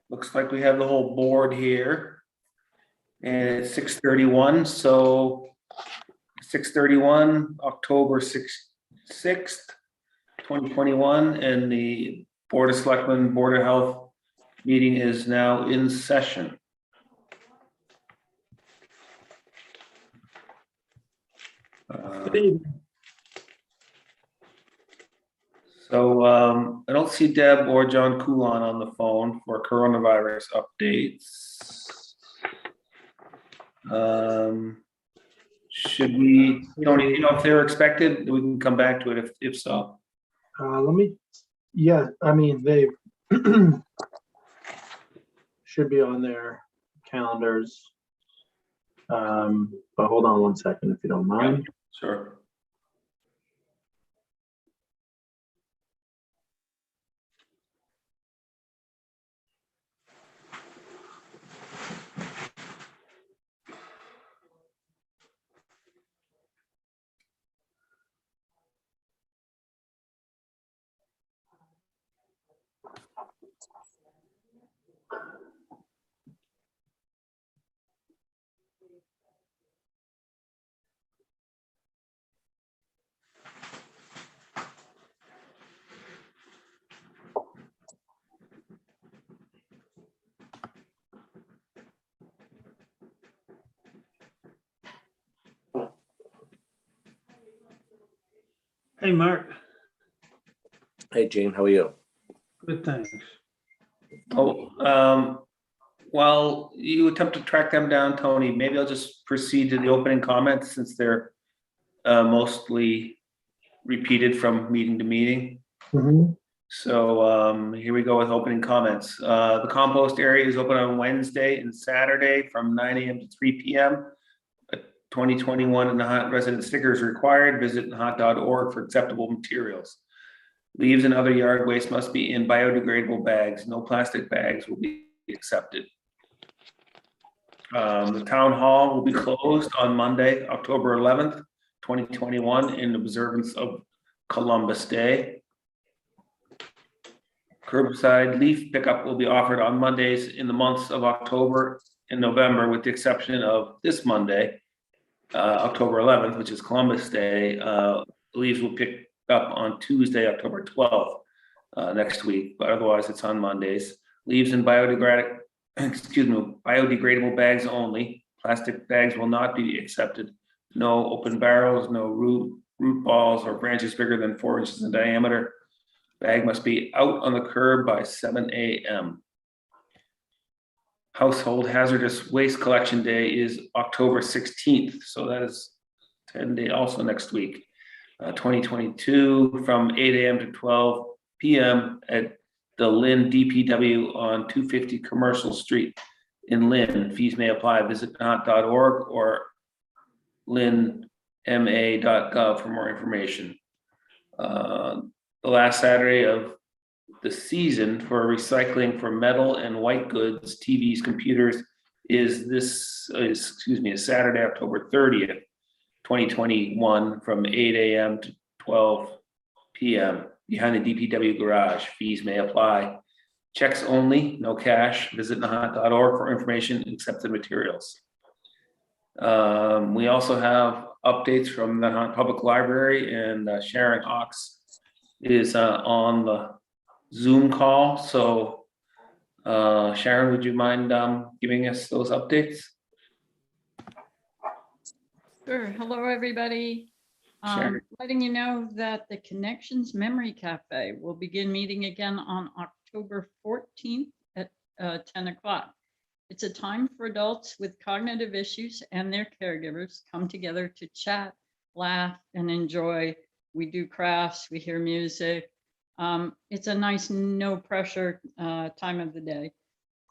Looks like we have the whole board here. And it's 6:31, so 6:31, October 6th, 2021, and the Board of Selectmen, Board of Health meeting is now in session. I don't see Deb or John Coulon on the phone for coronavirus updates. Should we, Tony, if they're expected, we can come back to it if so. They should be on their calendars. But hold on one second if you don't mind. Sure. Hey, Mark. Hey, Gene, how are you? Good, thanks. While you attempt to track them down, Tony, maybe I'll just proceed to the opening comments since they're mostly repeated from meeting to meeting. Mhm. So here we go with opening comments. The compost area is open on Wednesday and Saturday from 9 a.m. to 3 p.m. 2021 Nahant resident stickers required. Visit nahant.org for acceptable materials. Leaves and other yard waste must be in biodegradable bags. No plastic bags will be accepted. The town hall will be closed on Monday, October 11th, 2021 in observance of Columbus Day. Curbside leaf pickup will be offered on Mondays in the months of October and November, with the exception of this Monday, October 11th, which is Columbus Day. Leaves will pick up on Tuesday, October 12th, next week, but otherwise it's on Mondays. Leaves in biodegradable bags only. Plastic bags will not be accepted. No open barrels, no root balls or branches bigger than 4 inches in diameter. Bag must be out on the curb by 7 a.m. Household hazardous waste collection day is October 16th, so that is 10 days, also next week. 2022 from 8 a.m. to 12 p.m. at the Lynn DPW on 250 Commercial Street in Lynn. Fees may apply. Visit nahant.org or lynnma.gov for more information. The last Saturday of the season for recycling for metal and white goods, TVs, computers is Saturday, October 30th, 2021 from 8 a.m. to 12 p.m. behind the DPW garage. Fees may apply. Checks only, no cash. Visit nahant.org for information and accepted materials. We also have updates from the Nahant Public Library, and Sharon Ox is on the Zoom call. So Sharon, would you mind giving us those updates? Sure. Hello, everybody. Sure. Letting you know that the Connections Memory Cafe will begin meeting again on October 14th at 10 o'clock. It's a time for adults with cognitive issues and their caregivers come together to chat, laugh, and enjoy. We do crafts, we hear music. It's a nice, no pressure time of the day.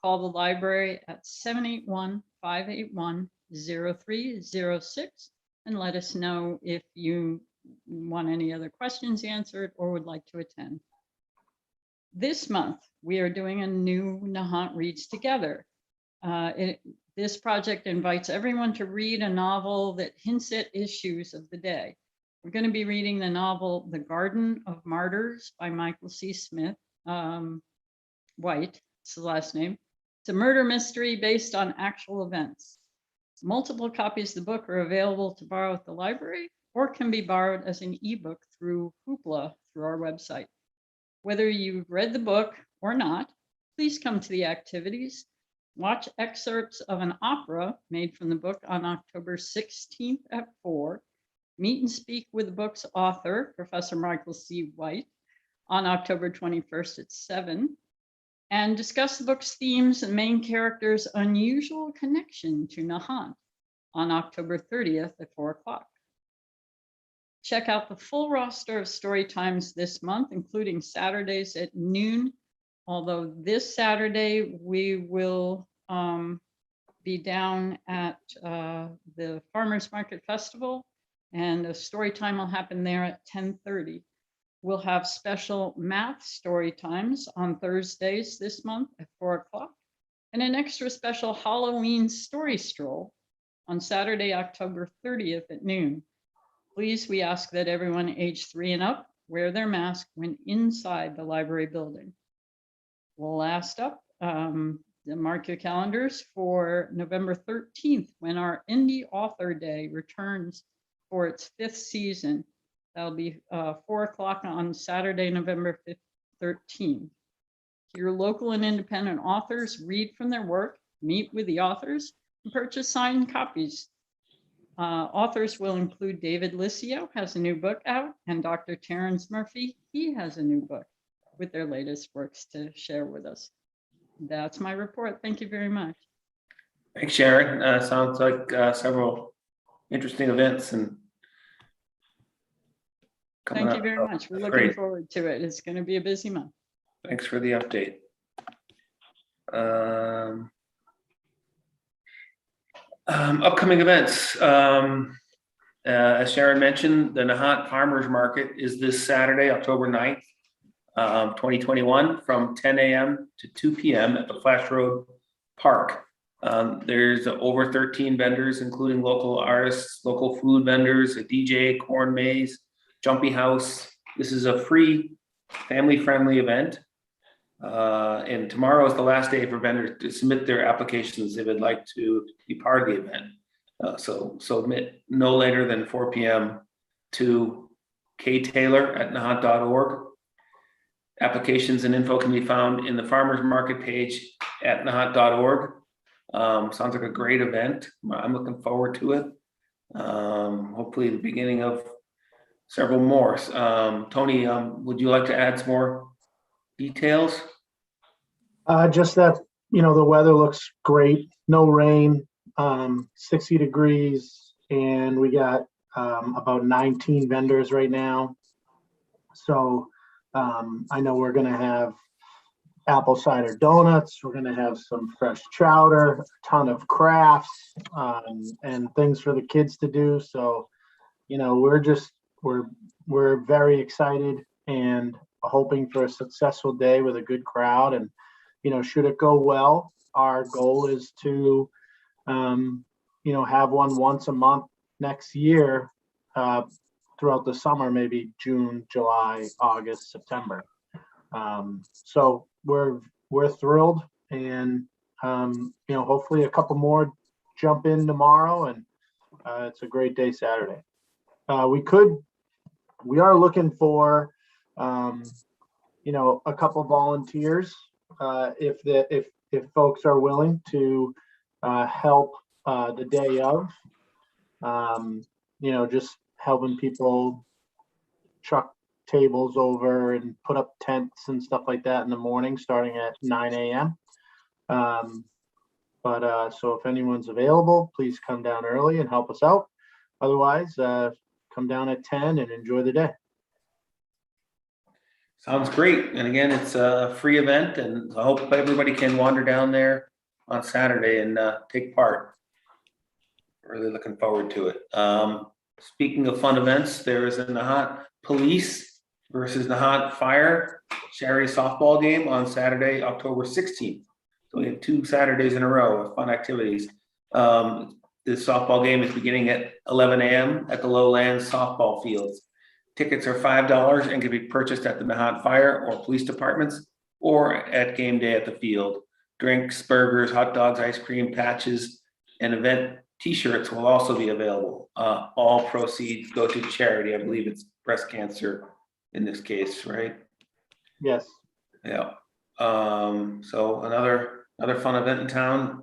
Call the library at 781-581-0306 and let us know if you want any other questions answered or would like to attend. This month, we are doing a new Nahant Reads Together. This project invites everyone to read a novel that hints at issues of the day. We're going to be reading the novel The Garden of Martyrs by Michael C. Smith, White, it's the last name. It's a murder mystery based on actual events. Multiple copies of the book are available to borrow at the library or can be borrowed as an ebook through Hoopa through our website. Whether you've read the book or not, please come to the activities. Watch excerpts of an opera made from the book on October 16th at 4. Meet and speak with the book's author, Professor Michael C. White, on October 21st at 7. And discuss the book's themes and main characters' unusual connection to Nahant on October 30th at 4 o'clock. Check out the full roster of story times this month, including Saturdays at noon. Although this Saturday we will be down at the Farmers Market Festival, and a story time will happen there at 10:30. We'll have special math story times on Thursdays this month at 4 o'clock, and an extra special Halloween story stroll on Saturday, October 30th at noon. Please, we ask that everyone age 3 and up wear their mask when inside the library building. Last up, mark your calendars for November 13th, when our Indie Author Day returns for its 5th season. That'll be 4 o'clock on Saturday, November 13th. Your local and independent authors read from their work, meet with the authors, and purchase signed copies. Authors will include David Licio, has a new book out, and Dr. Terrence Murphy, he has a new book with their latest works to share with us. That's my report. Thank you very much. Thanks, Sharon. Sounds like several interesting events and coming Thank you up. very much. We're looking Great. forward to it. It's going to be a busy month. Thanks for the update. Upcoming events. As Sharon mentioned, the Nahant Farmers Market is this Saturday, October 9th, 2021 from 10 a.m. to 2 p.m. at the Flash Road Park. There's over 13 vendors, including local artists, local food vendors, a DJ, corn maze, jumpy house. This is a free, family-friendly event. And tomorrow is the last day for vendors to submit their applications if they'd like to be part of the event. So submit no later than 4 p.m. to ktaylor@nahant.org. Applications and info can be found in the farmers market page at nahant.org. Sounds like a great event. I'm looking forward to it. Hopefully the beginning of several more. Tony, would you like to add some more details? Just that, the weather looks great. No rain, 60 degrees, and we got about 19 vendors right now. So I know we're going to have apple cider donuts. We're gonna have some fresh chowder, a ton of crafts, and things for the kids to do. So, we're very excited and hoping for a successful day with a good crowd. And, should it go well, our goal is to, have one once a month next year, throughout the summer, maybe June, July, August, September. So we're thrilled, and hopefully a couple more jump in tomorrow, and it's a great day Saturday. We are looking for a couple volunteers, if folks are willing to help the day of, just helping people truck tables over and put up tents and stuff like that in the morning, starting at 9 a.m. So if anyone's available, please come down early and help us out. Otherwise, come down at 10 and enjoy the day. Sounds great. And again, it's a free event, and I hope everybody can wander down there on Saturday and take part. Really looking forward to it. Speaking of fun events, there is a Nahant Police versus Nahant Fire charity softball game on Saturday, October 16th. So we have 2 Saturdays in a row of fun activities. This softball game is beginning at 11 a.m. at the Lowlands softball fields. Tickets are $5 and can be purchased at the Nahant Fire or Police Departments or at game day at the field. Drinks, burgers, hot dogs, ice cream, patches, and event T-shirts will also be available. All proceeds go to charity. I believe it's breast cancer in this case, right? Yes. Yeah. So another fun event in town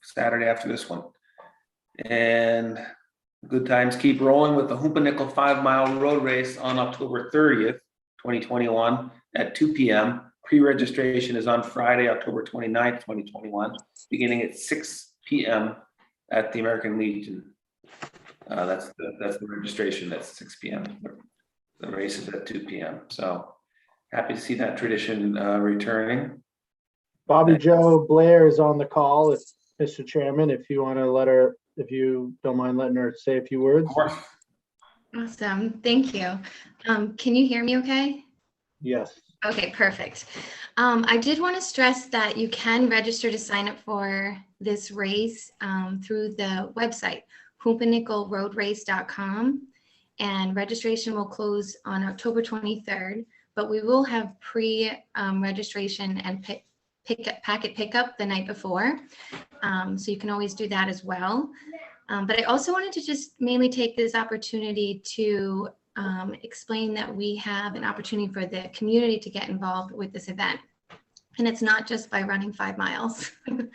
Saturday after this one. And good times keep rolling with the Hoopa Nickel 5-mile road race on October 30th, 2021 at 2 p.m. Pre-registration is on Friday, October 29th, 2021, beginning at 6 p.m. at the American Legion. That's the registration. That's 6 p.m. The race is at 2 p.m. So happy to see that tradition returning. Bobby Joe Blair is on the call. If Mr. Chairman, if you want to let her, if you don't mind letting her say a few words. Of course. Awesome. Thank you. Can you hear me okay? Yes. Okay, perfect. I did want to stress that you can register to sign up for this race through the website, hoopanickelroadrace.com, and registration will close on October 23rd, but we will have pre-registration and packet pickup the night before. So you can always do that as well. But I also wanted to just mainly take this opportunity to explain that we have an opportunity for the community to get involved with this event. And it's not just by running 5 miles. There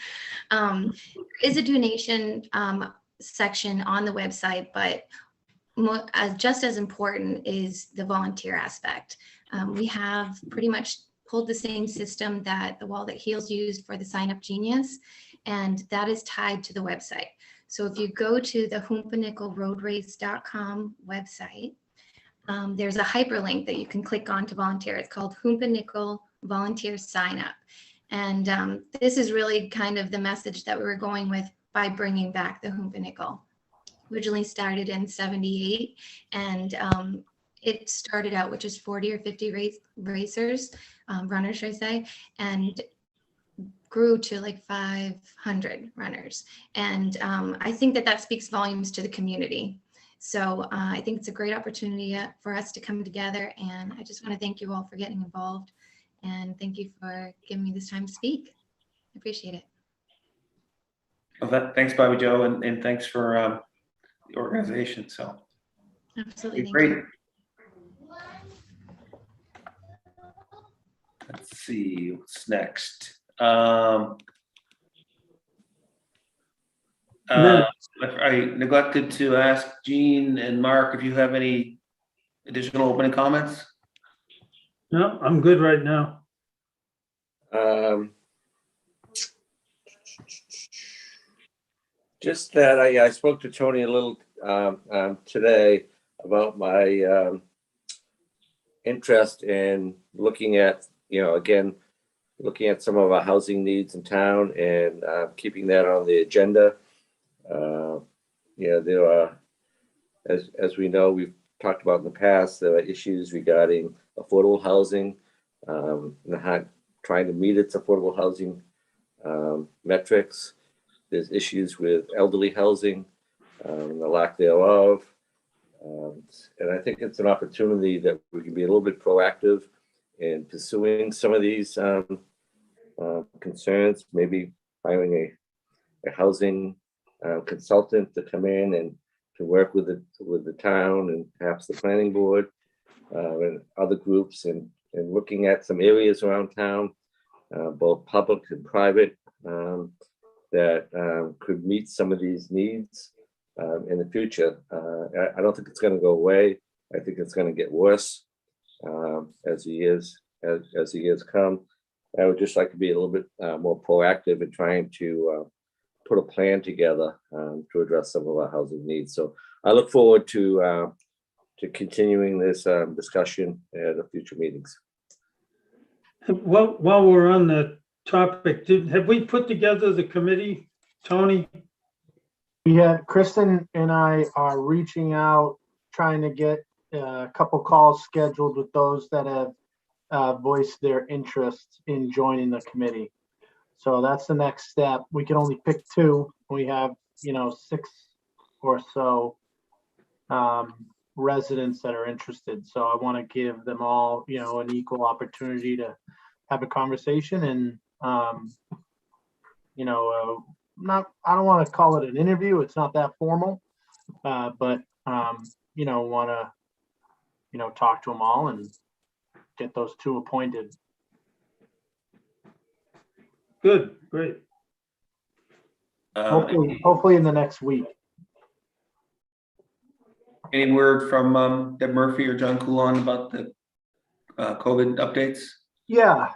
is a donation section on the website, but just as important is the volunteer aspect. We have pretty much pulled the same system that the Wall That Heals used for the Sign Up Genius, and that is tied to the website. So if you go to the hoopanickelroadrace.com website, there's a hyperlink that you can click on to volunteer. It's called Hoopa Nickel Volunteer Sign Up. And this is really kind of the message that we were going with by bringing back the Hoopa Nickel. Originally started in '78, and it started out with just 40 or 50 racers, runners, should I say, and grew to like 500 runners. And I think that speaks volumes to the community. So I think it's a great opportunity for us to come together. And I just want to thank you all for getting involved. And thank you for giving me this time to speak. I appreciate it. Well, thanks, Bobby Joe, and thanks for the organization. So Absolutely. Thank great. you. Let's see what's next. I neglected to ask Jean and Mark if you have any additional opening comments. No, I'm good right now. Just that I spoke to Tony a little today about my interest in looking at, again, looking at some of our housing needs in town and keeping that on the agenda. There are, as we know, we've talked about in the past, there are issues regarding affordable housing, Nahant trying to meet its affordable housing metrics. There's issues with elderly housing, the lack thereof. And I think it's an opportunity that we can be a little bit proactive in pursuing some of these concerns, maybe hiring a housing consultant to come in and to work with the town and perhaps the planning board and other groups and looking at some areas around town, both public and private, that could meet some of these needs in the future. I don't think it's going to go away. I think it's going to get worse as the years come. I would just like to be a little bit more proactive in trying to put a plan together to address some of our housing needs. So I look forward to continuing this discussion at the future meetings. Well, while we're on the topic, have we put together the committee, Tony? Kristen and I are reaching out, trying to get a couple calls scheduled with those that have voiced their interest in joining the committee. So that's the next step. We can only pick 2. We have, 6 or so residents that are interested. So I want to give them all, an equal opportunity to have a conversation and, I don't want to call it an interview. It's not that formal, but want to, talk to them all and get those 2 appointed. Good, great. Hopefully in the next week. Any word from Deb Murphy or John Coulon about the COVID updates? Yeah.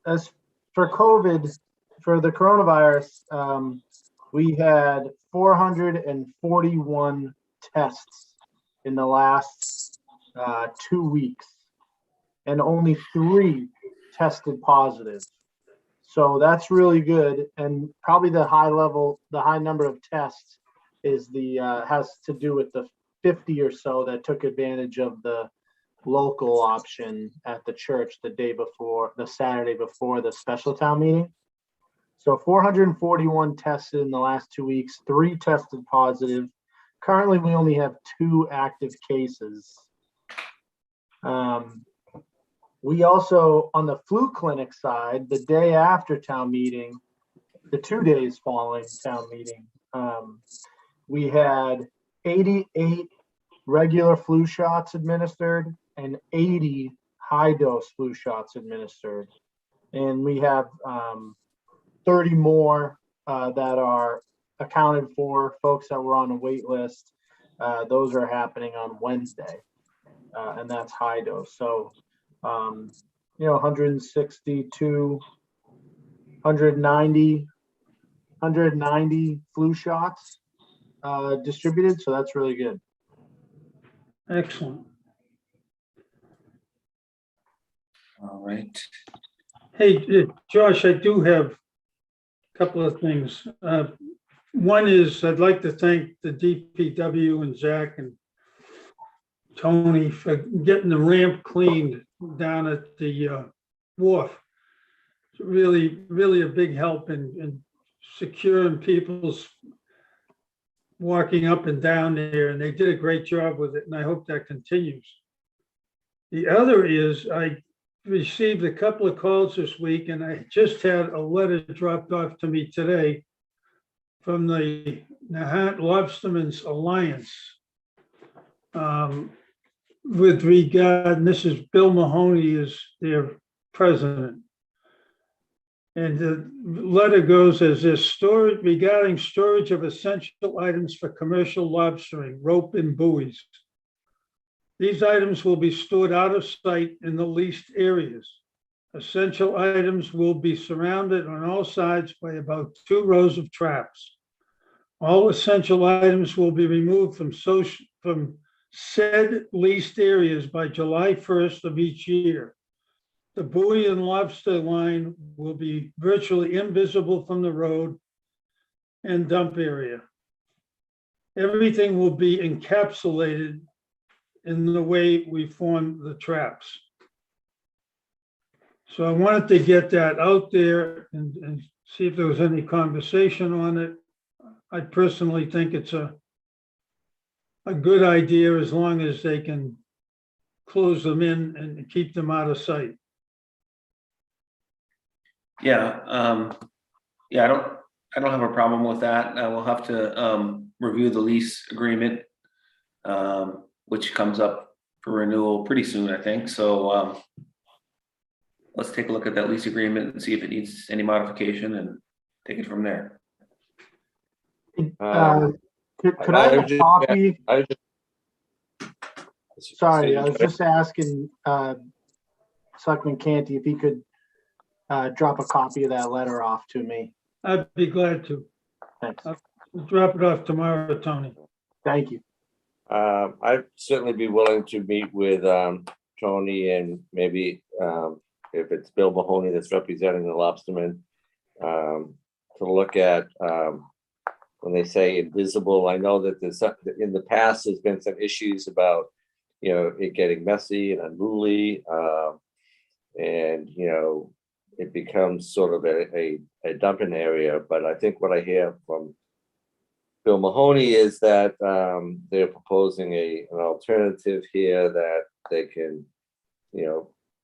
As for COVID, for the coronavirus, we had 441 tests in the last 2 weeks, and only 3 tested positive. So that's really good. And probably the high number of tests is has to do with the 50 or so that took advantage of the local option at the church the Saturday before the special town meeting. So 441 tested in the last 2 weeks, 3 tested positive. Currently, we only have 2 active cases. We also, on the flu clinic side, the day after town meeting, the 2 days following town meeting, we had 88 regular flu shots administered and 80 high dose flu shots administered. And we have 30 more that are accounted for, folks that were on a wait list. Those are happening on Wednesday, and that's high dose. So, 162, 190 flu shots distributed. So that's really good. Excellent. All right. Hey, Josh, I do have a couple of things. One is I'd like to thank the DPW and Zach and Tony for getting the ramp cleaned down at the wharf. It's really, really a big help in securing people's walking up and down there, and they did a great job with it, and I hope that continues. The other is I received a couple of calls this week, and I just had a letter dropped off to me today from the Nahant Lobstermen's Alliance with regard, and this is Bill Mahoney is their president. And the letter goes as this: storage regarding storage of essential items for commercial lobstering, rope and buoys. These items will be stored out of sight in the leased areas. Essential items will be surrounded on all sides by about 2 rows of traps. All essential items will be removed from said leased areas by July 1st of each year. The buoy and lobster line will be virtually invisible from the road and dump area. Everything will be encapsulated in the way we form the traps. So I wanted to get that out there and see if there was any conversation on it. I personally think it's a good idea as long as they can close them in and keep them out of sight. Yeah, yeah, I don't have a problem with that. We'll have to review the lease agreement, which comes up for renewal pretty soon, I think. So let's take a look at that lease agreement and see if it needs any modification and take it from there. Could I have a copy? Sorry, I was just asking Selectman Canty if he could drop a copy of that letter off to me. I'd be glad to. Thanks. I'll drop it off tomorrow, Tony. Thank you. I'd certainly be willing to meet with Tony and maybe if it's Bill Mahoney that's representing the Lobstermen, to look at when they say invisible. I know that there's in the past there's been some issues about it getting messy and unruly, and it becomes sort of a dumping area. But I think what I hear from Bill Mahoney is that they're proposing an alternative here that they can,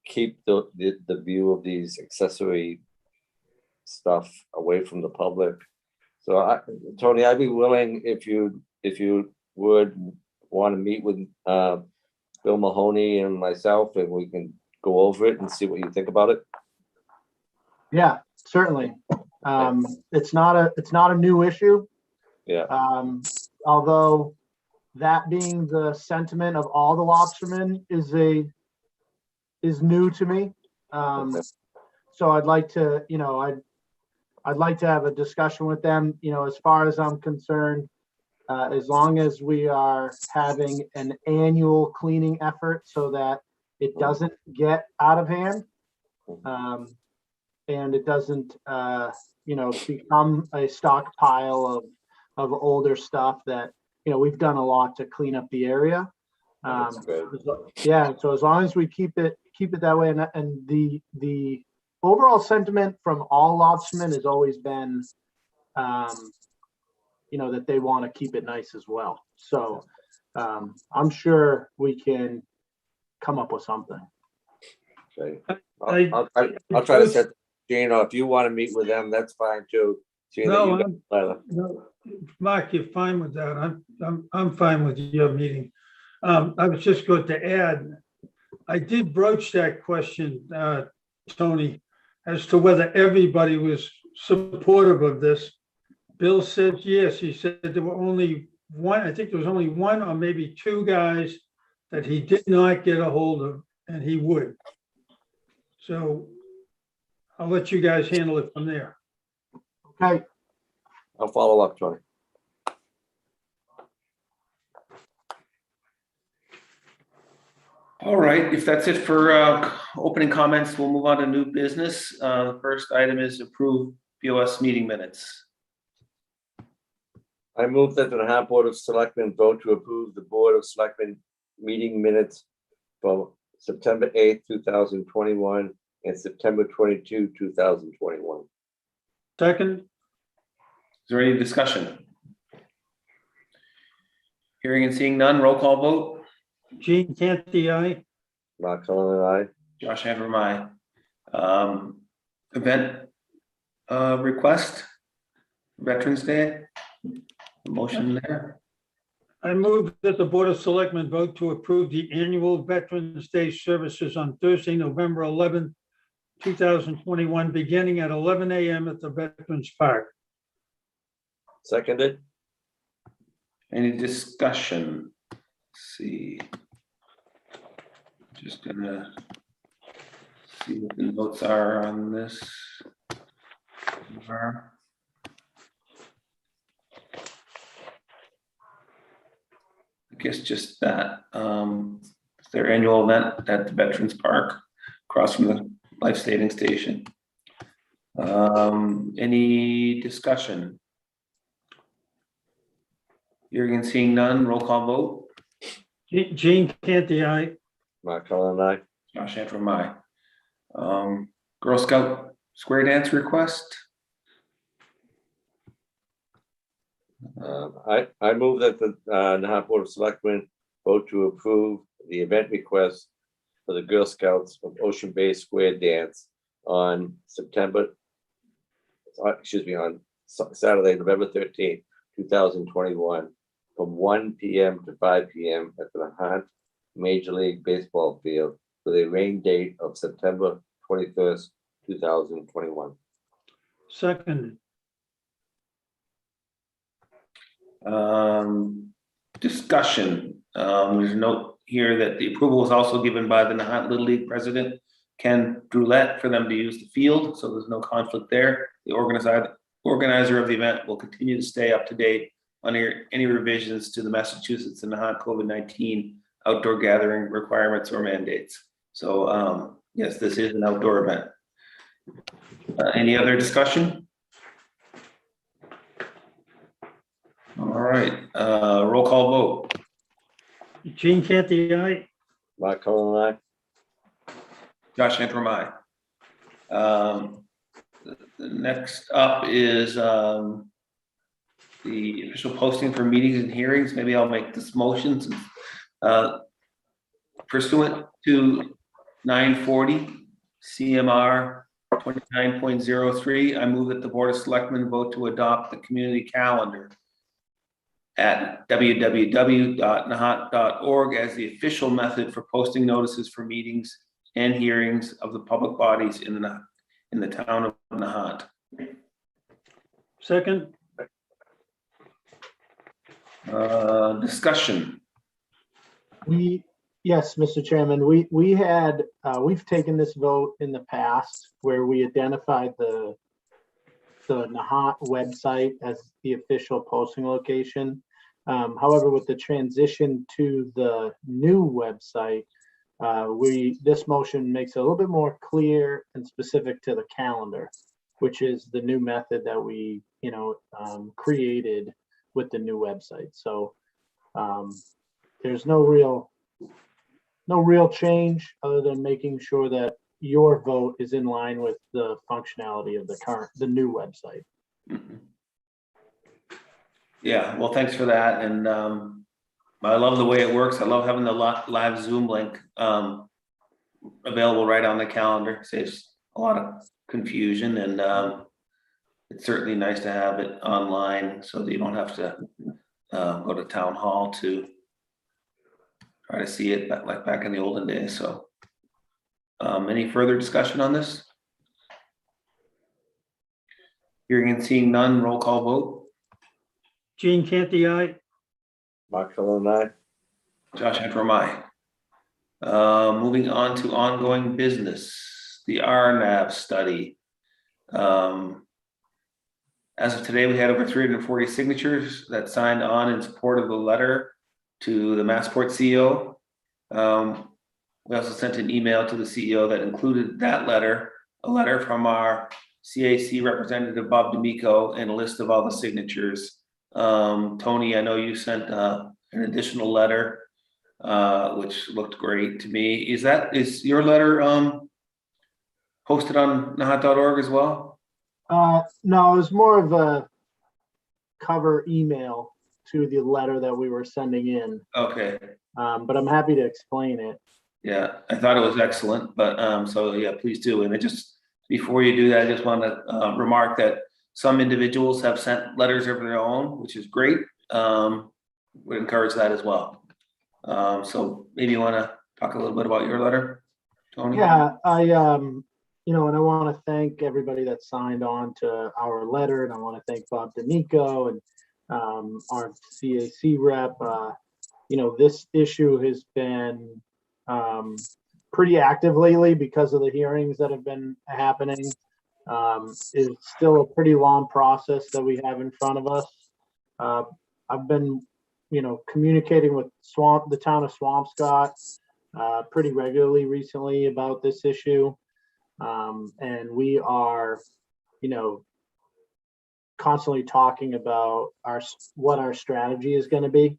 keep the view of these accessory stuff away from the public. So Tony, I'd be willing if you would want to meet with Bill Mahoney and myself, and we can go over it and see what you think about it. Yeah, certainly. It's not a new issue. Yeah. Although that being the sentiment of all the lobstermen is new to me. Okay. So I'd like to, I'd like to have a discussion with them, as far as I'm concerned, as long as we are having an annual cleaning effort so that it doesn't get out of hand. And it doesn't, become a stockpile of older stuff that, we've done a lot to clean up the area. Yeah, so as long as we keep it that way, and the overall sentiment from all lobstermen has always been, that they want to keep it nice as well. So I'm sure we can come up with something. Okay. I'll try to set, Gino, if you want to meet with them, that's fine too. No, Mark, you're fine with that. I'm fine with your meeting. I was just going to add, I did broach that question, Tony, as to whether everybody was supportive of this. Bill said yes. He said there were only one, I think there was only one or maybe two guys that he did not get a hold of, and he would. So I'll let you guys handle it from there. Okay. I'll follow up, Tony. All right, if that's it for opening comments, we'll move on to new business. The first item is approve BOS meeting minutes. I move that the Nahant Board of Selectmen vote to approve the Board of Selectmen meeting minutes from September 8th, 2021 and September 22, 2021. Second. Is there any discussion? Hearing and seeing none, roll call vote. Gene Canty, aye. Mark Cullen and I. Josh Handrum, aye. Event request, Veterans Day. Motion there. I move that the Board of Selectmen vote to approve the annual Veterans Day services on Thursday, November 11th, 2021, beginning at 11 a.m. at the Veterans Park. Seconded. Any discussion? Let's see. Just gonna see what the notes are on this. guess just that, it's their annual event at the Veterans Park, across from the life saving station. Any discussion? Hearing and seeing none, roll call vote. Gene Canty, aye. Mark Cullen, aye. Josh Antrim, aye. Girl Scout square dance request. I move that the Nahant Board of Selectmen vote to approve the event request for the Girl Scouts of Ocean Bay Square Dance on on Saturday, November 13th, 2021, from 1 p.m. to 5 p.m. at the Nahant Major League Baseball Field with a rain date of September 21st, 2021. Second, Discussion. There's a note here that the approval was also given by the Nahant Little League president, Ken Droulet, for them to use the field, so there's no conflict there. The organizer of the event will continue to stay up to date on any revisions to the Massachusetts and Nahant COVID-19 outdoor gathering requirements or mandates. So yes, this is an outdoor event. Any other discussion? All right, roll call vote. Gene Canty, aye. Mark Cullen, aye. Josh Antrim, aye. The next up is the official posting for meetings and hearings. Maybe I'll make this motion. Pursuant to 940 CMR 29.03, I move that the Board of Selectmen vote to adopt the community calendar at www.nahant.org as the official method for posting notices for meetings and hearings of the public bodies in the town of Nahant. Second, Discussion. Yes, Mr. Chairman, we've taken this vote in the past where we identified the Nahant website as the official posting location. However, with the transition to the new website, this motion makes it a little bit more clear and specific to the calendar, which is the new method that we, created with the new website. So there's no real change other than making sure that your vote is in line with the functionality of the new website. Mhm. Yeah, well, thanks for that. And I love the way it works. I love having the live Zoom link available right on the calendar. Saves a lot of confusion, and it's certainly nice to have it online so that you don't have to go to town hall to try to see it like back in the olden days. So any further discussion on this? Hearing and seeing none, roll call vote. Gene Canty, aye. Mark Cullen, aye. Josh Antrim, aye. Moving on to ongoing business, the RNAV study. As of today, we had over 340 signatures that signed on in support of the letter to the Massport CEO. We also sent an email to the CEO that included that letter, a letter from our CAC representative, Bob D'Amico, and a list of all the signatures. Tony, I know you sent an additional letter, which looked great to me. Is your letter posted on nahant.org as well? No, it was more of a cover email to the letter that we were sending in. Okay. But I'm happy to explain it. Yeah, I thought it was excellent, but so yeah, please do. And before you do that, I just want to remark that some individuals have sent letters of their own, which is great. Would encourage that as well. So maybe you want to talk a little bit about your letter, Tony? Yeah, and I want to thank everybody that signed on to our letter, and I want to thank Bob D'Amico and our CAC rep. This issue has been pretty active lately because of the hearings that have been happening. It's still a pretty long process that we have in front of us. I've been communicating with the town of Swampscott pretty regularly recently about this issue. And we are, constantly talking about what our strategy is going to be.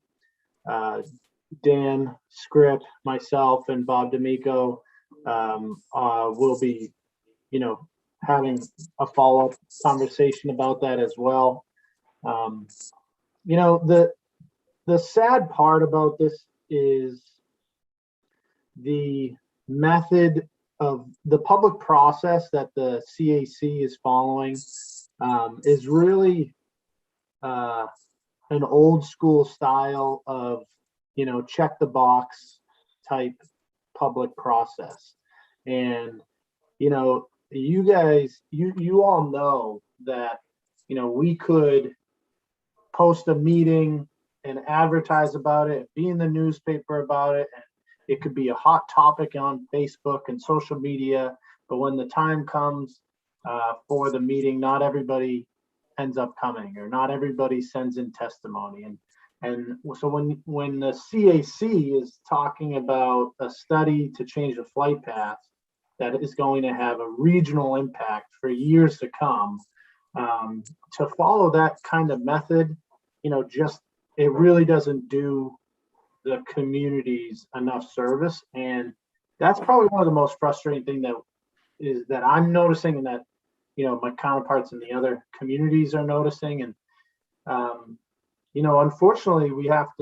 Dan Script, myself, and Bob D'Amico will be, having a follow-up conversation about that as well. The sad part about this is the method of the public process that the CAC is following is really an old school style of, check the box type public process. And, you guys, you all know that, we could post a meeting and advertise about it, be in the newspaper about it, and it could be a hot topic on Facebook and social media. But when the time comes for the meeting, not everybody ends up coming, or not everybody sends in testimony. And so when the CAC is talking about a study to change the flight path that is going to have a regional impact for years to come, to follow that kind of method, it really doesn't do the communities enough service. And that's probably one of the most frustrating thing that I'm noticing, and that, my counterparts in the other communities are noticing. And, unfortunately we have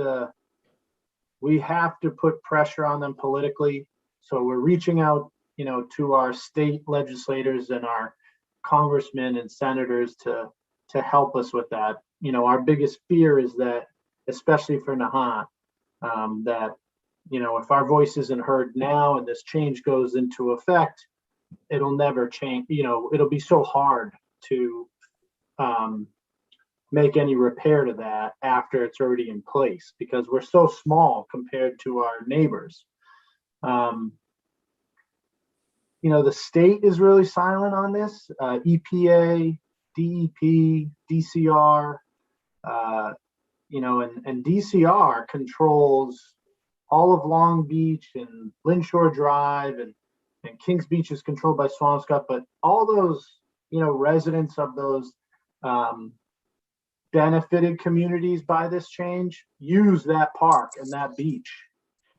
to put pressure on them politically. So we're reaching out, to our state legislators and our congressmen and senators to help us with that. Our biggest fear is that, especially for Nahant, that, if our voice isn't heard now and this change goes into effect, it'll never change. It'll be so hard to make any repair to that after it's already in place, because we're so small compared to our neighbors. The state is really silent on this. EPA, DEP, DCR, and DCR controls all of Long Beach and Linshore Drive, and Kings Beach is controlled by Swampscott. But all those, residents of those benefited communities by this change use that park and that beach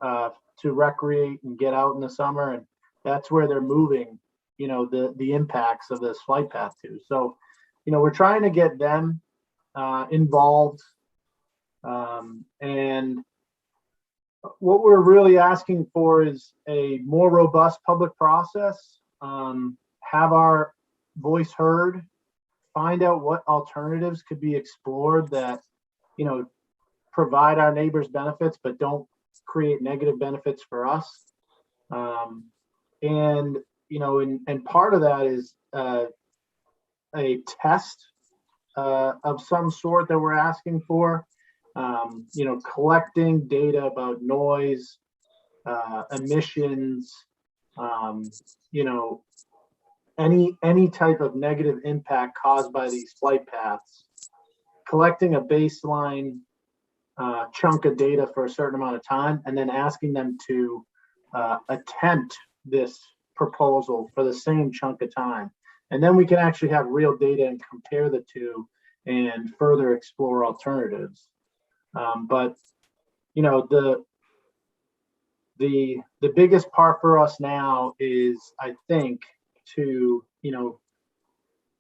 to recreate and get out in the summer. And that's where they're moving, the impacts of this flight path to. So, we're trying to get them involved. And what we're really asking for is a more robust public process, have our voice heard, find out what alternatives could be explored that, provide our neighbors benefits, but don't create negative benefits for us. And part of that is a test of some sort that we're asking for, collecting data about noise, emissions, any type of negative impact caused by these flight paths, collecting a baseline chunk of data for a certain amount of time, and then asking them to attempt this proposal for the same chunk of time. And then we can actually have real data and compare the two and further explore alternatives. But the biggest part for us now is, I think, to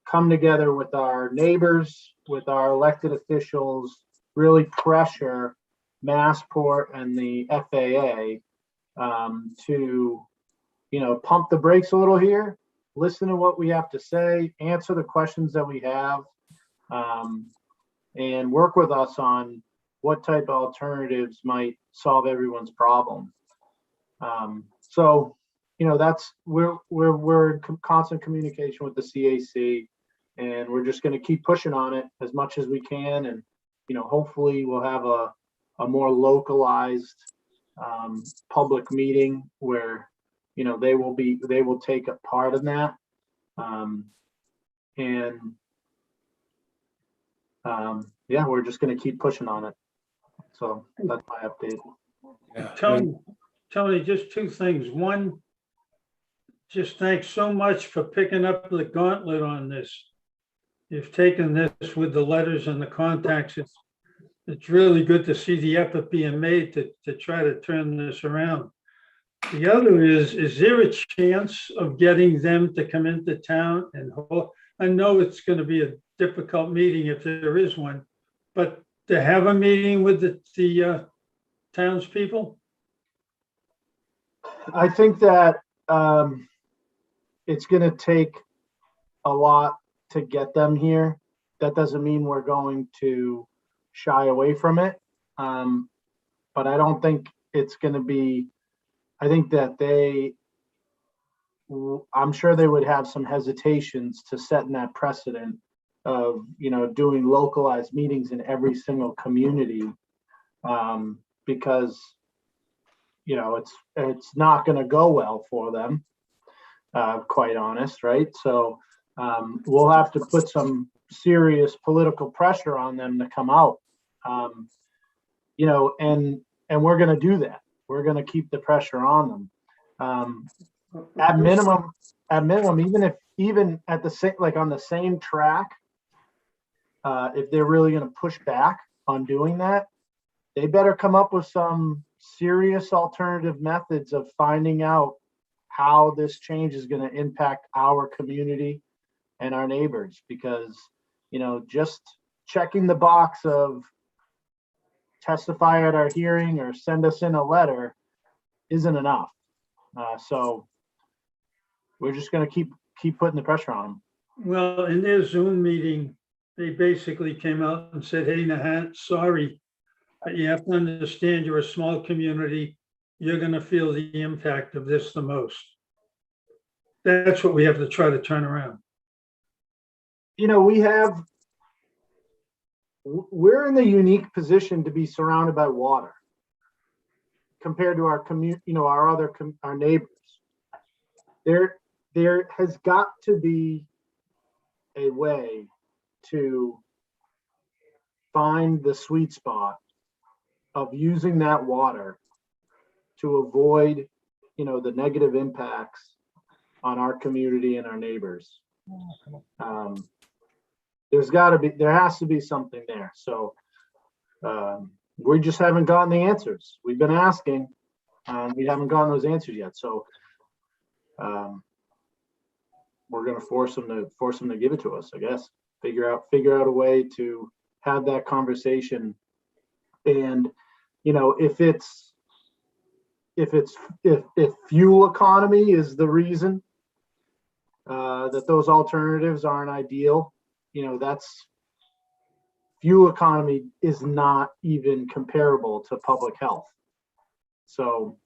come together with our neighbors, with our elected officials, really pressure Massport and the FAA to pump the brakes a little here, listen to what we have to say, answer the questions that we have, and work with us on what type of alternatives might solve everyone's problem. So that's we're in constant communication with the CAC, and we're just going to keep pushing on it as much as we can. And hopefully we'll have a more localized public meeting where they will take a part in that. Yeah, we're just going to keep pushing on it. So that's my update. Yeah. Tony, just two things. One, just thanks so much for picking up the gauntlet on this. You've taken this with the letters and the contacts. It's really good to see the effort being made to try to turn this around. The other is there a chance of getting them to come into town and hold? I know it's going to be a difficult meeting if there is one, but to have a meeting with the townspeople? I think that it's going to take a lot to get them here. That doesn't mean we're going to shy away from it. But I don't think it's going to be, I think that I'm sure they would have some hesitations to setting that precedent of, doing localized meetings in every single community. Because, it's not going to go well for them, quite honest, right? So we'll have to put some serious political pressure on them to come out, and we're going to do that. We're going to keep the pressure on them. At minimum, even at the same, like on the same track, if they're really going to push back on doing that, they better come up with some serious alternative methods of finding out how this change is going to impact our community and our neighbors. Because, just checking the box of testify at our hearing or send us in a letter isn't enough. So we're just going to keep putting the pressure on them. Well, in their Zoom meeting, they basically came out and said, hey, Nahant, sorry, but you have to understand you're a small community. You're going to feel the impact of this the most. That's what we have to try to turn around. We're in the unique position to be surrounded by water compared to our our neighbors. There has got to be a way to find the sweet spot of using that water to avoid, the negative impacts on our community and our neighbors. There has to be something there. So we just haven't gotten the answers. We've been asking, we haven't gotten those answers yet. So we're going to force them to give it to us, I guess. Figure out a way to have that conversation. And if fuel economy is the reason that those alternatives aren't ideal, that's fuel economy is not even comparable to public health. So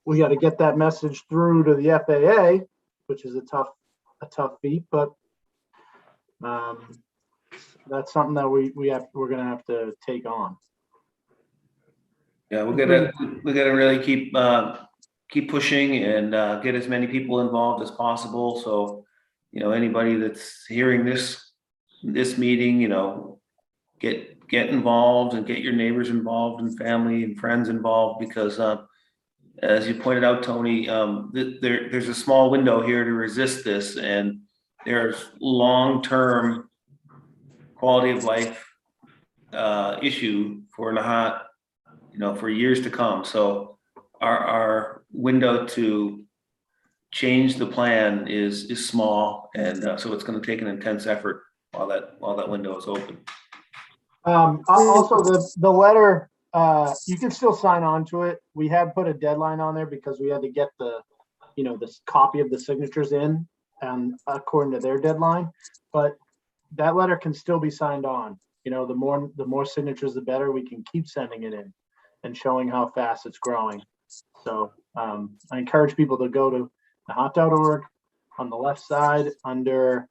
we got to get that message through to the FAA, which is a tough feat, but that's something that we're going to have to take on. Yeah, we gotta really keep pushing and get as many people involved as possible. So, anybody that's hearing this meeting, get involved and get your neighbors involved and family and friends involved, because as you pointed out, Tony, there's a small window here to resist this, and there's long-term quality of life issue for Nahant, for years to come. So our window to change the plan is small, and so it's going to take an intense effort while that window is open. Also, the letter, you can still sign on to it. We had put a deadline on there because we had to get this copy of the signatures in, according to their deadline. But that letter can still be signed on. The more signatures, the better. We can keep sending it in and showing how fast it's growing. So I encourage people to go to nahant.org. On the left side under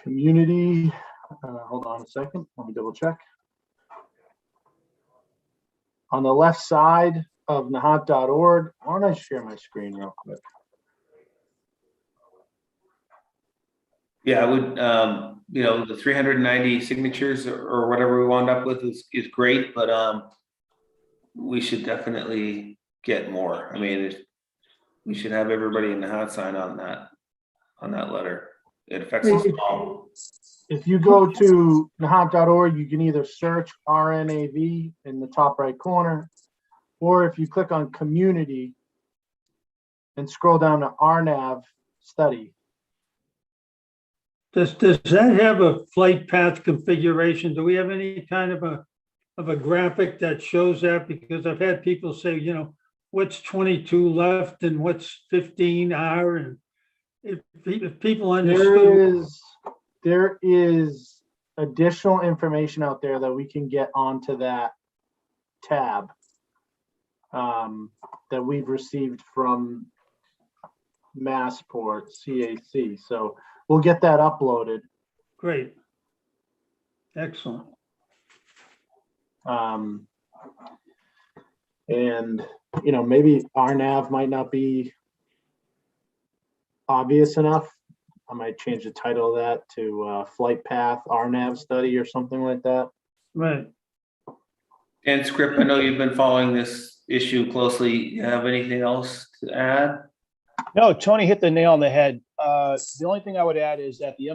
community, hold on a second, let me double check. On the left side of nahant.org, why don't I share my screen real quick? Yeah, I would the 390 signatures or whatever we wound up with is great, but we should definitely get more. I mean, we should have everybody in the hot sign on that letter. It affects us all. If you go to nahant.org, you can either search RNAV in the top right corner, or if you click on community and scroll down to RNAV study. Does that have a flight path configuration? Do we have any kind of a graphic that shows that? Because I've had people say, what's 22 left and what's 15R, and if people understood. There is additional information out there that we can get onto that tab that we've received from Massport CAC. So we'll get that uploaded. Great. Excellent. And maybe RNAV might not be obvious enough. I might change the title of that to Flight Path RNAV Study or something like that. Right. And Script, I know you've been following this issue closely. You have anything else to add? No, Tony hit the nail on the head. The only thing I would add is that the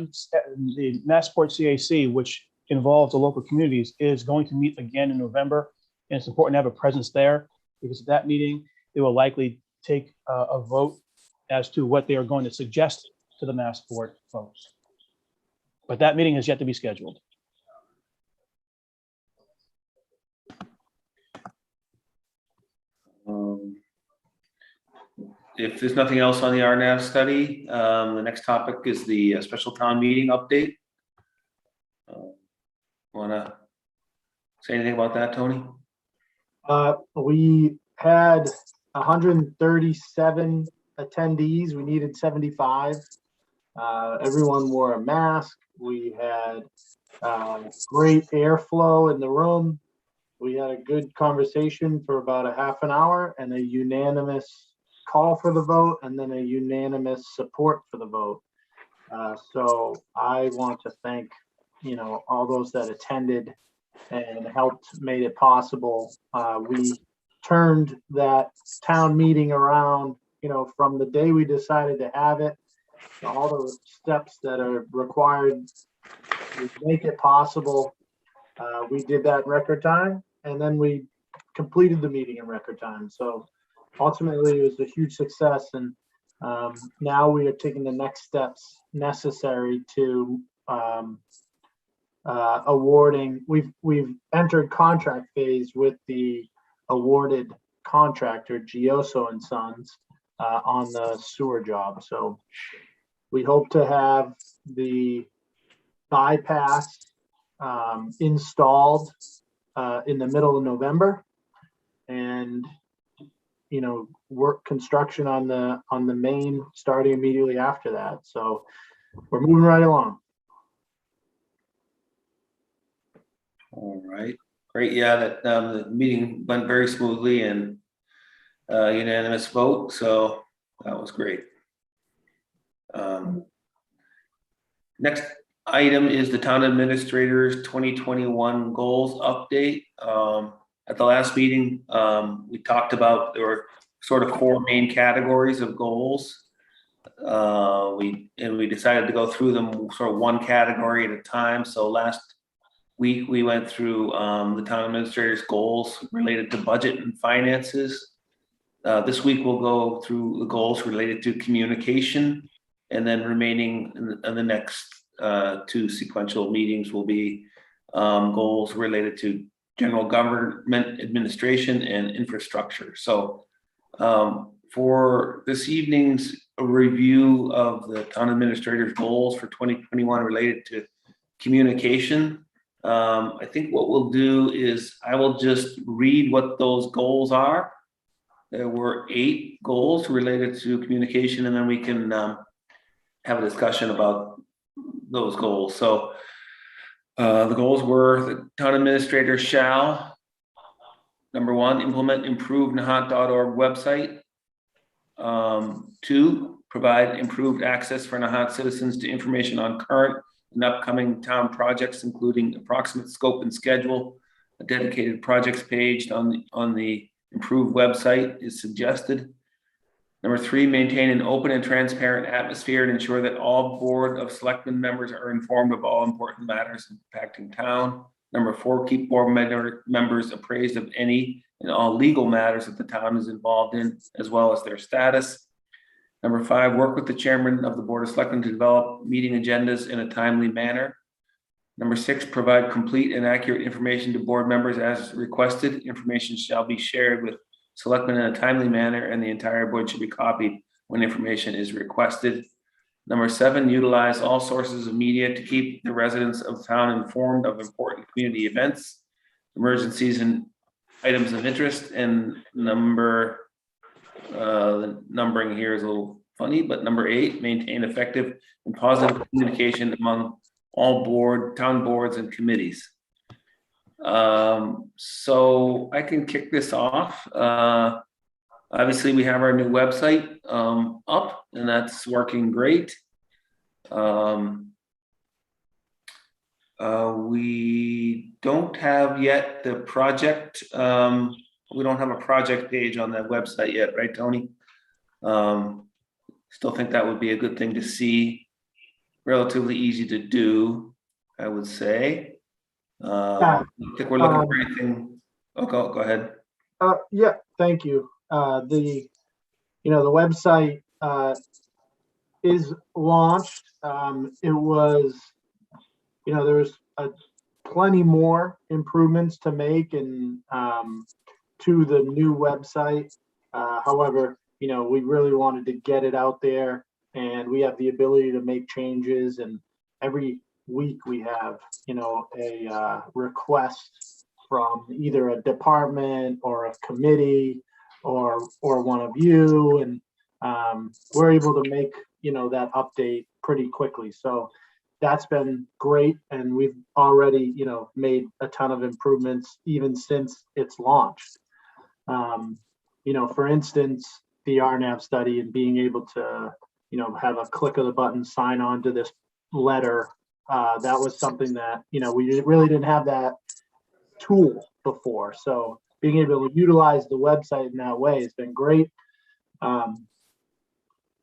Massport CAC, which involves the local communities, is going to meet again in November. And it's important to have a presence there, because at that meeting, they will likely take a vote as to what they are going to suggest to the Massport folks. But that meeting has yet to be scheduled. If there's nothing else on the RNAV study, the next topic is the special town meeting update. Want to say anything about that, Tony? We had 137 attendees. We needed 75. Everyone wore a mask. We had great airflow in the room. We had a good conversation for about a half an hour, and a unanimous call for the vote, and then a unanimous support for the vote. So I want to thank, all those that attended and helped made it possible. We turned that town meeting around, from the day we decided to have it, to all the steps that are required to make it possible. We did that in record time, and then we completed the meeting in record time. So ultimately, it was a huge success, and now we are taking the next steps necessary to awarding. We've entered contract phase with the awarded contractor, Gioso and Sons, on the sewer job. So we hope to have the bypass installed in the middle of November, and work construction on the main starting immediately after that. So we're moving right along. All right, great. Yeah, that the meeting went very smoothly and unanimous vote. So that was great. Next item is the town administrator's 2021 goals update. At the last meeting, we talked about there were sort of 4 main categories of goals. We decided to go through them sort of one category at a time. So last week we went through the town administrator's goals related to budget and finances. This week we'll go through the goals related to communication, and then remaining in the next 2 sequential meetings will be goals related to general government administration and infrastructure. So for this evening's review of the town administrator's goals for 2021 related to communication, I think what we'll do is I will just read what those goals are. There were 8 goals related to communication, and then we can have a discussion about those goals. So the goals were: the town administrator shall, number 1, implement improved Nahant.org website. 2, provide improved access for Nahant citizens to information on current and upcoming town projects, including approximate scope and schedule. A dedicated projects page on the improved website is suggested. Number 3, maintain an open and transparent atmosphere and ensure that all Board of Selectmen members are informed of all important matters impacting town. Number 4, keep board members appraised of any and all legal matters that the town is involved in, as well as their status. Number 5, work with the chairman of the Board of Selectmen to develop meeting agendas in a timely manner. Number 6, provide complete and accurate information to board members as requested. Information shall be shared with selectmen in a timely manner, and the entire board should be copied when information is requested. Number 7, utilize all sources of media to keep the residents of town informed of important community events, emergencies, and items of interest. And the numbering here is a little funny, but number 8, maintain effective and positive communication among all town boards and committees. So I can kick this off. Obviously we have our new website up, and that's working great. We don't have yet the project. We don't have a project page on that website yet, right, Tony? Still think that would be a good thing to see. Relatively easy to do, I would say. I think we're looking for anything. Oh, go ahead. Yeah, thank you. The website is launched. It was, there was plenty more improvements to make and to the new website. However, we really wanted to get it out there, and we have the ability to make changes, and every week we have a request from either a department or a committee or one of you, and we're able to make that update pretty quickly. So that's been great, and we've already made a ton of improvements even since it's launched. For instance, the RNAV study and being able to have a click of the button sign on to this letter. That was something that, we really didn't have that tool before. So being able to utilize the website in that way has been great. The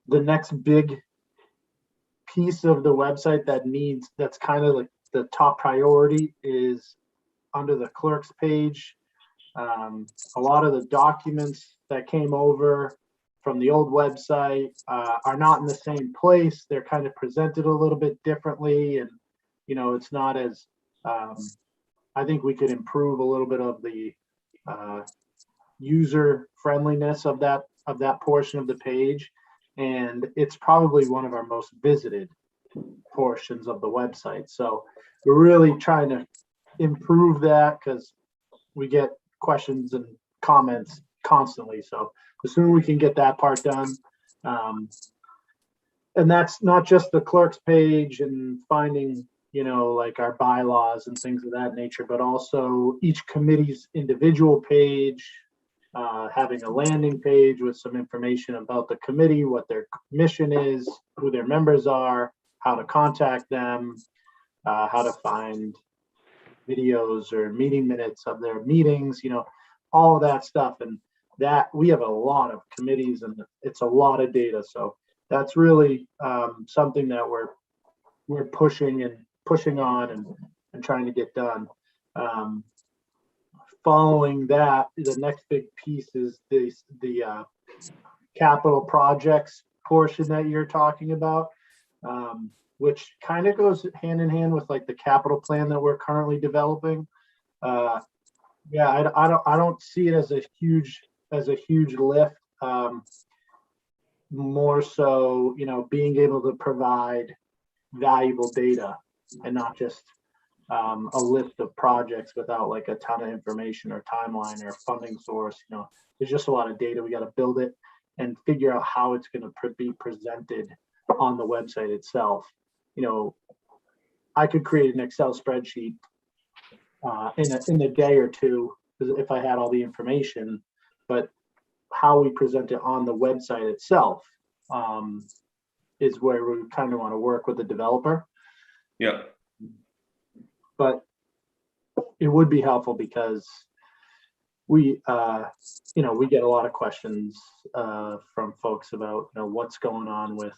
next big piece of the website that's kind of like the top priority is under the clerk's page. A lot of the documents that came over from the old website are not in the same place. They're kind of presented a little bit differently, and it's not as I think we could improve a little bit of the user friendliness of that portion of the page, and it's probably one of our most visited portions of the website. So we're really trying to improve that because we get questions and comments constantly. So the sooner we can get that part done, and that's not just the clerk's page and finding like our bylaws and things of that nature, but also each committee's individual page, having a landing page with some information about the committee, what their mission is, who their members are, how to contact them, how to find videos or meeting minutes of their meetings, all of that stuff. And that we have a lot of committees, and it's a lot of data. So that's really something that we're pushing on and trying to get done. Following that, the next big piece is the capital projects portion that you're talking about, which kind of goes hand in hand with like the capital plan that we're currently developing. I don't see it as a huge lift. More so, being able to provide valuable data and not just a list of projects without like a ton of information or timeline or funding source. There's just a lot of data. We got to build it and figure out how it's going to be presented on the website itself. I could create an Excel spreadsheet in a day or two if I had all the information, but how we present it on the website itself is where we kind of want to work with the developer. Yeah, but it would be helpful because we, we get a lot of questions from folks about, what's going on with.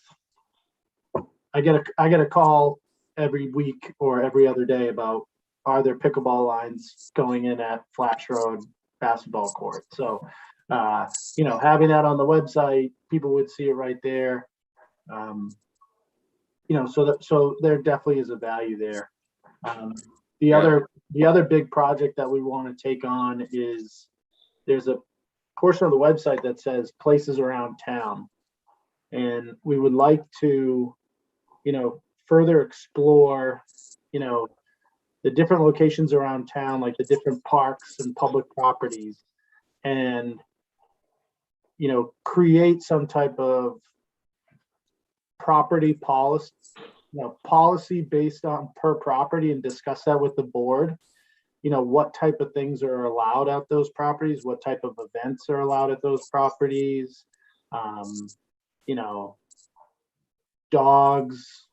I get a call every week or every other day about, are there pickleball lines going in at Flash Road basketball court? So, having that on the website, people would see it right there. So there definitely is a value there. The other big project that we want to take on is there's a portion of the website that says places around town. And we would like to, further explore, the different locations around town, like the different parks and public properties, and, create some type of property policy based on per property and discuss that with the board. What type of things are allowed at those properties, what type of events are allowed at those properties, dogs,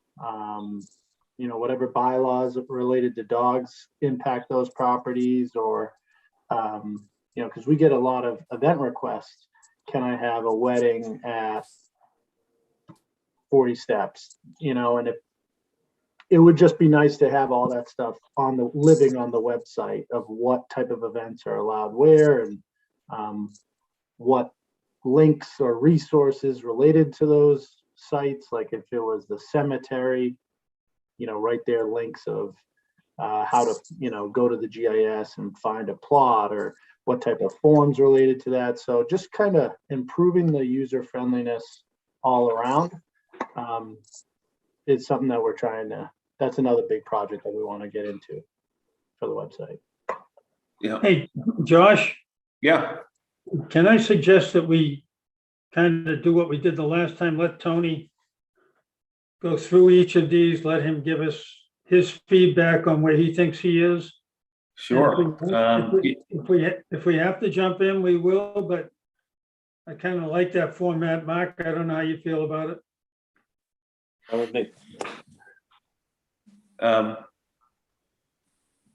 whatever bylaws related to dogs impact those properties, or, because we get a lot of event requests. Can I have a wedding at 40 Steps? And if it would just be nice to have all that stuff living on the website of what type of events are allowed where, and what links or resources related to those sites. Like if it was the cemetery, right there, links of how to, go to the GIS and find a plot, or what type of forms related to that. So just kind of improving the user friendliness all around is something that that's another big project that we want to get into for the website. yeah, Hey, Josh, yeah, can I suggest that we kind of do what we did the last time? Let Tony go through each of these, let him give us his feedback on where he thinks he is. sure. If we have to jump in, we will, but I kind of like that format. Mark, I don't know how you feel about it. I would think.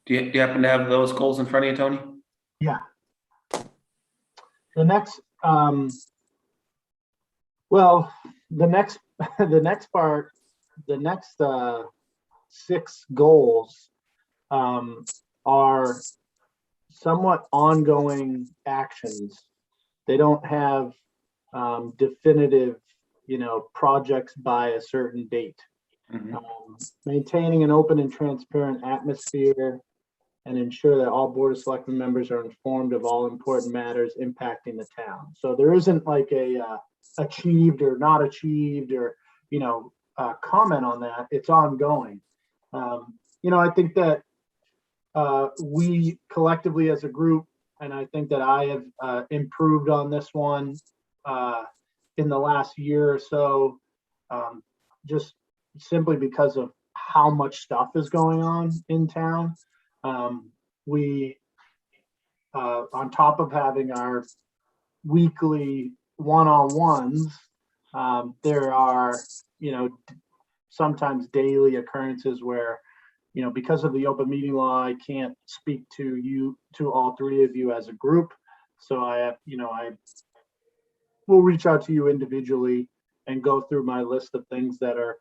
Do you happen to have those goals in front of you, Tony? Yeah. The next, the next part, the next 6 goals are somewhat ongoing actions. They don't have definitive, projects by a certain date. Mhm. Maintaining an open and transparent atmosphere, and ensure that all Board of Selectmen members are informed of all important matters impacting the town. So there isn't like a achieved or not achieved, or, comment on that. It's ongoing. I think that we collectively as a group, and I think that I have improved on this one in the last year or so, just simply because of how much stuff is going on in town. We, on top of having our weekly one-on-ones, there are, sometimes daily occurrences where, because of the open meeting law, I can't speak to all 3 of you as a group. So I will reach out to you individually and go through my list of things that are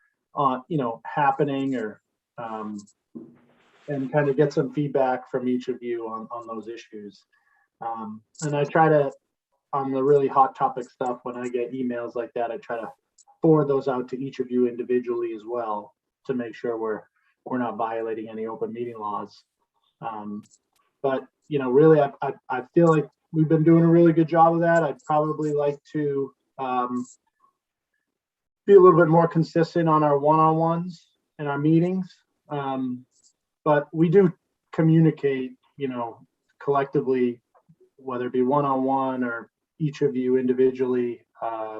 happening, or and kind of get some feedback from each of you on those issues. And I try to, on the really hot topic stuff, when I get emails like that, I try to forward those out to each of you individually as well, to make sure we're not violating any open meeting laws. But really, I feel like we've been doing a really good job of that. I'd probably like to be a little bit more consistent on our one-on-ones and our meetings. But we do communicate, collectively, whether it be one-on-one or each of you individually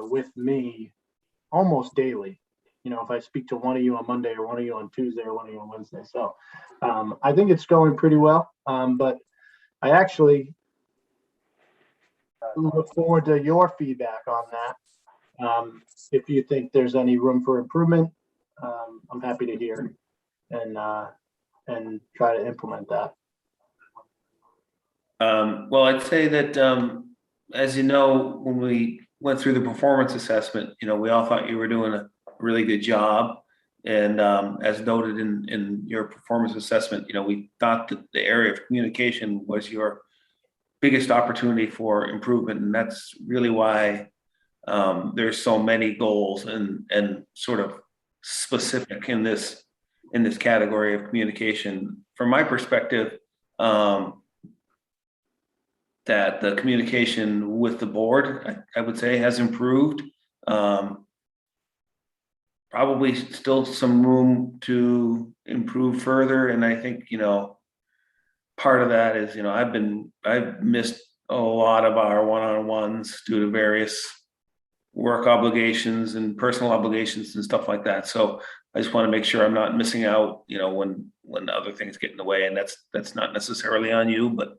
with me almost daily. If I speak to one of you on Monday, or one of you on Tuesday, or one of you on Wednesday. So I think it's going pretty well. But I actually look forward to your feedback on that. If you think there's any room for improvement, I'm happy to hear. and try to implement that. Well, I'd say that, as you know, when we went through the performance assessment, we all thought you were doing a really good job. And as noted in your performance assessment, we thought that the area of communication was your biggest opportunity for improvement. And that's really why there's so many goals and sort of specific in this category of communication. From my perspective, that the communication with the board, I would say, has improved. Probably still some room to improve further. And I think, part of that is, I've missed a lot of our one-on-ones due to various work obligations and personal obligations and stuff like that. So I just want to make sure I'm not missing out, when other things get in the way, and that's not necessarily on you, but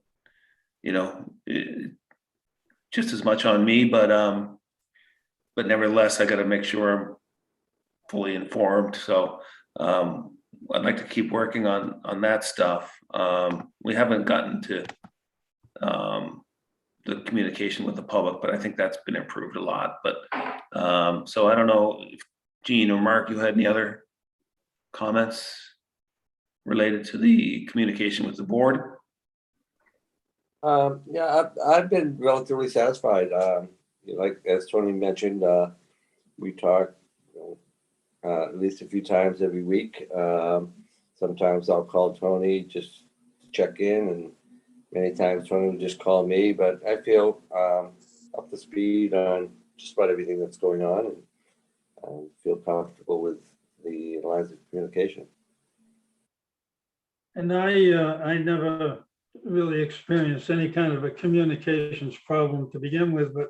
just as much on me, but nevertheless, I got to make sure I'm fully informed. So I'd like to keep working on that stuff. We haven't gotten to the communication with the public, but I think that's been improved a lot. But so I don't know if Gene or Mark, you had any other comments related to the communication with the board? Yeah, I've been relatively satisfied. Like as Tony mentioned, we talk at least a few times every week. Sometimes I'll call Tony just to check in, and many times Tony will just call me. But I feel up to speed on just about everything that's going on, and feel comfortable with the lines of communication. And I never really experienced any kind of a communications problem to begin with, but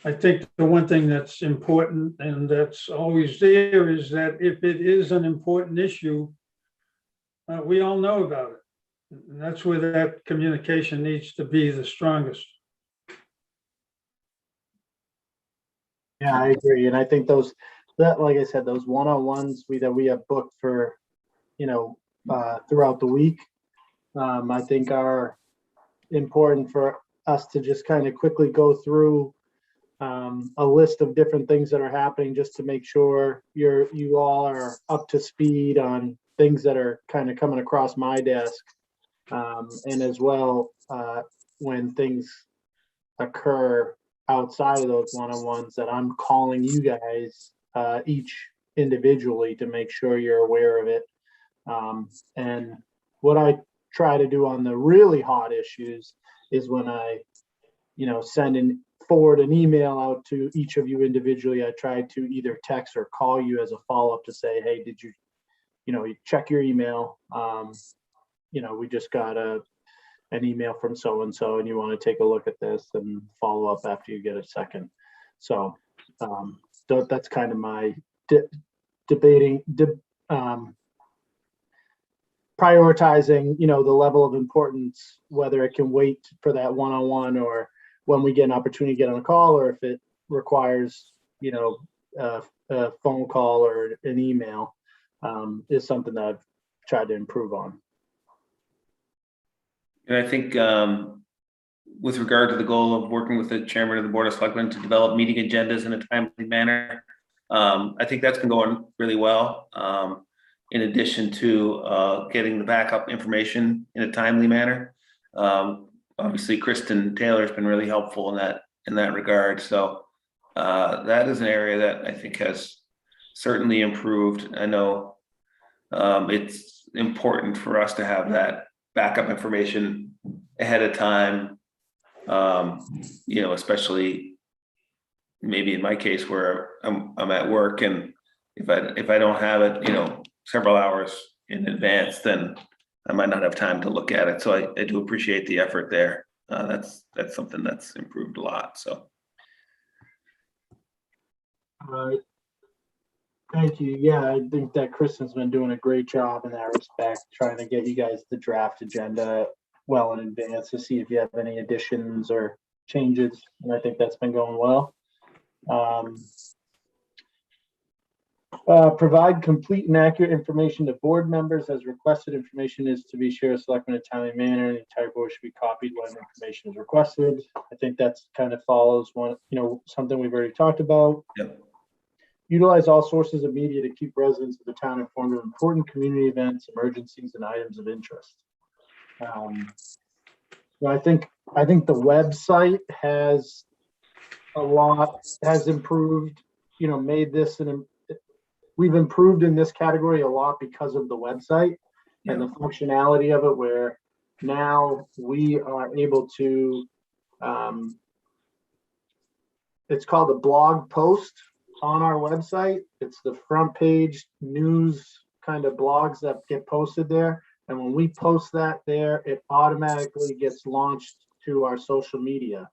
I think the one thing that's important and that's always there is that if it is an important issue, we all know about it. And that's where that communication needs to be the strongest. Yeah, I agree. And I think like I said, those one-on-ones that we have booked for, throughout the week, I think are important for us to just kind of quickly go through a list of different things that are happening, just to make sure you all are up to speed on things that are kind of coming across my desk. And as well, when things occur outside of those one-on-ones, that I'm calling you guys each individually to make sure you're aware of it. And what I try to do on the really hot issues is when I, forward an email out to each of you individually, I try to either text or call you as a follow-up to say, hey, did you check your email? We just got an email from so-and-so, and you want to take a look at this and follow up after you get a second. So that's kind of my prioritizing, the level of importance, whether it can wait for that one-on-one or when we get an opportunity to get on a call, or if it requires, a phone call or an email, is something that I've tried to improve on. And I think with regard to the goal of working with the chairman of the Board of Selectmen to develop meeting agendas in a timely manner, I think that's been going really well. In addition to getting the backup information in a timely manner. Obviously, Kristen Taylor has been really helpful in that regard. So that is an area that I think has certainly improved. I know it's important for us to have that backup information ahead of time, especially maybe in my case where I'm at work, and if I don't have it, several hours in advance, then I might not have time to look at it. So I do appreciate the effort there. That's something that's improved a lot. So. Thank you. Yeah, I think that Kristen's been doing a great job in that respect, trying to get you guys the draft agenda well in advance to see if you have any additions or changes. And I think that's been going well. Provide complete and accurate information to board members as requested. Information is to be shared with selectmen in a timely manner. The entire board should be copied when information is requested. I think that's kind of follows one, something we've already talked about. Yep. Utilize all sources of media to keep residents of the town informed of important community events, emergencies, and items of interest. I think the website has improved, made this we've improved in this category a lot because of the website and the functionality of it, where now we are able to, it's called a blog post on our website. It's the front page news kind of blogs that get posted there. And when we post that there, it automatically gets launched to our social media.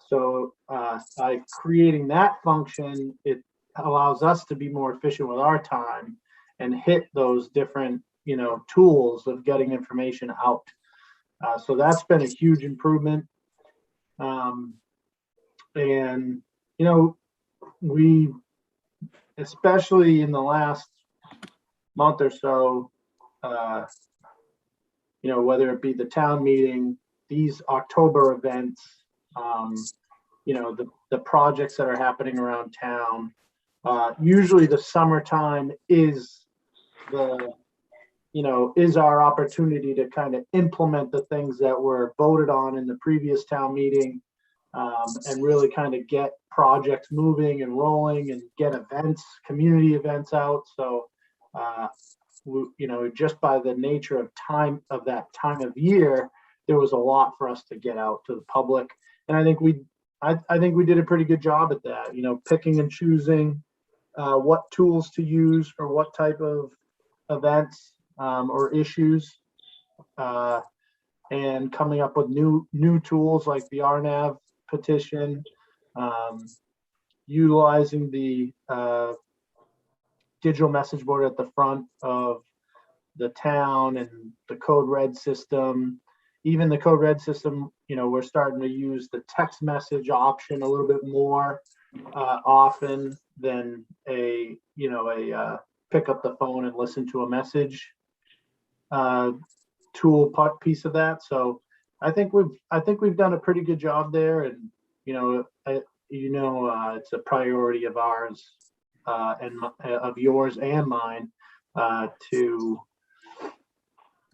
So by creating that function, it allows us to be more efficient with our time and hit those different, tools of getting information out. So that's been a huge improvement. And, we, especially in the last month or so, whether it be the town meeting, these October events, the projects that are happening around town, usually the summertime is our opportunity to kind of implement the things that were voted on in the previous town meeting, and really kind of get projects moving and rolling and get community events out. So, just by the nature of that time of year, there was a lot for us to get out to the public. And I think we did a pretty good job at that, picking and choosing what tools to use for what type of events or issues, and coming up with new tools like the RNAV petition, utilizing the digital message board at the front of the town and the code red system. Even the code red system, we're starting to use the text message option a little bit more often than a pick up the phone and listen to a message tool piece of that. So I think we've done a pretty good job there, and it's a priority of ours and of yours and mine to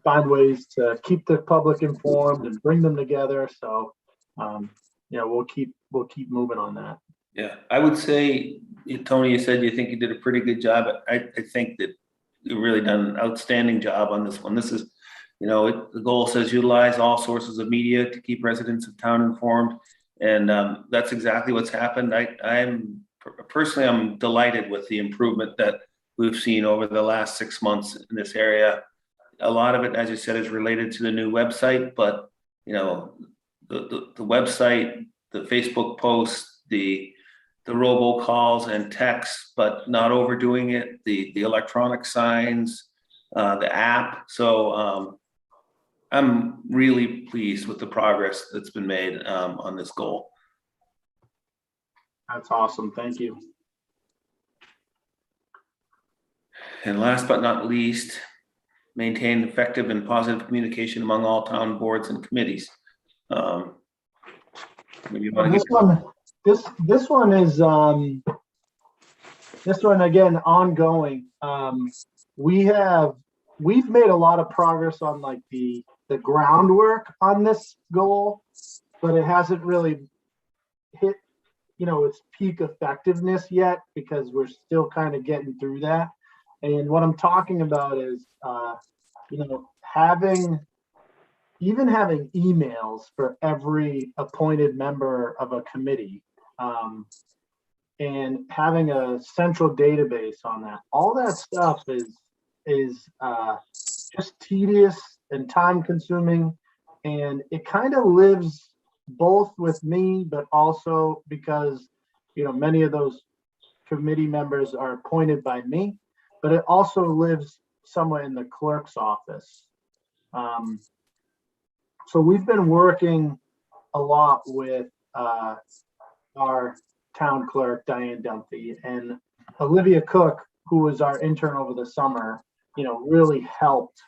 find ways to keep the public informed and bring them together. So we'll keep moving on that. Yeah, I would say, Tony, you said you think you did a pretty good job. I think that you've really done an outstanding job on this one. This is, the goal says utilize all sources of media to keep residents of town informed. And that's exactly what's happened. I'm delighted with the improvement that we've seen over the last 6 months in this area. A lot of it, as you said, is related to the new website, but the website, the Facebook posts, the robocalls and texts, but not overdoing it, the electronic signs, the app. So I'm really pleased with the progress that's been made on this goal. That's awesome. Thank you. And last but not least, maintain effective and positive communication among all town boards and committees. Maybe you want to This one is again ongoing. We've made a lot of progress on like the groundwork on this goal, but it hasn't really hit its peak effectiveness yet, because we're still kind of getting through that. And what I'm talking about is having emails for every appointed member of a committee, and having a central database on that. All that stuff is just tedious and time consuming, and it kind of lives both with me, but also because many of those committee members are appointed by me, but it also lives somewhere in the clerk's office. So we've been working a lot with our town clerk, Diane Dunphy, and Olivia Cook who was our intern over the summer, really helped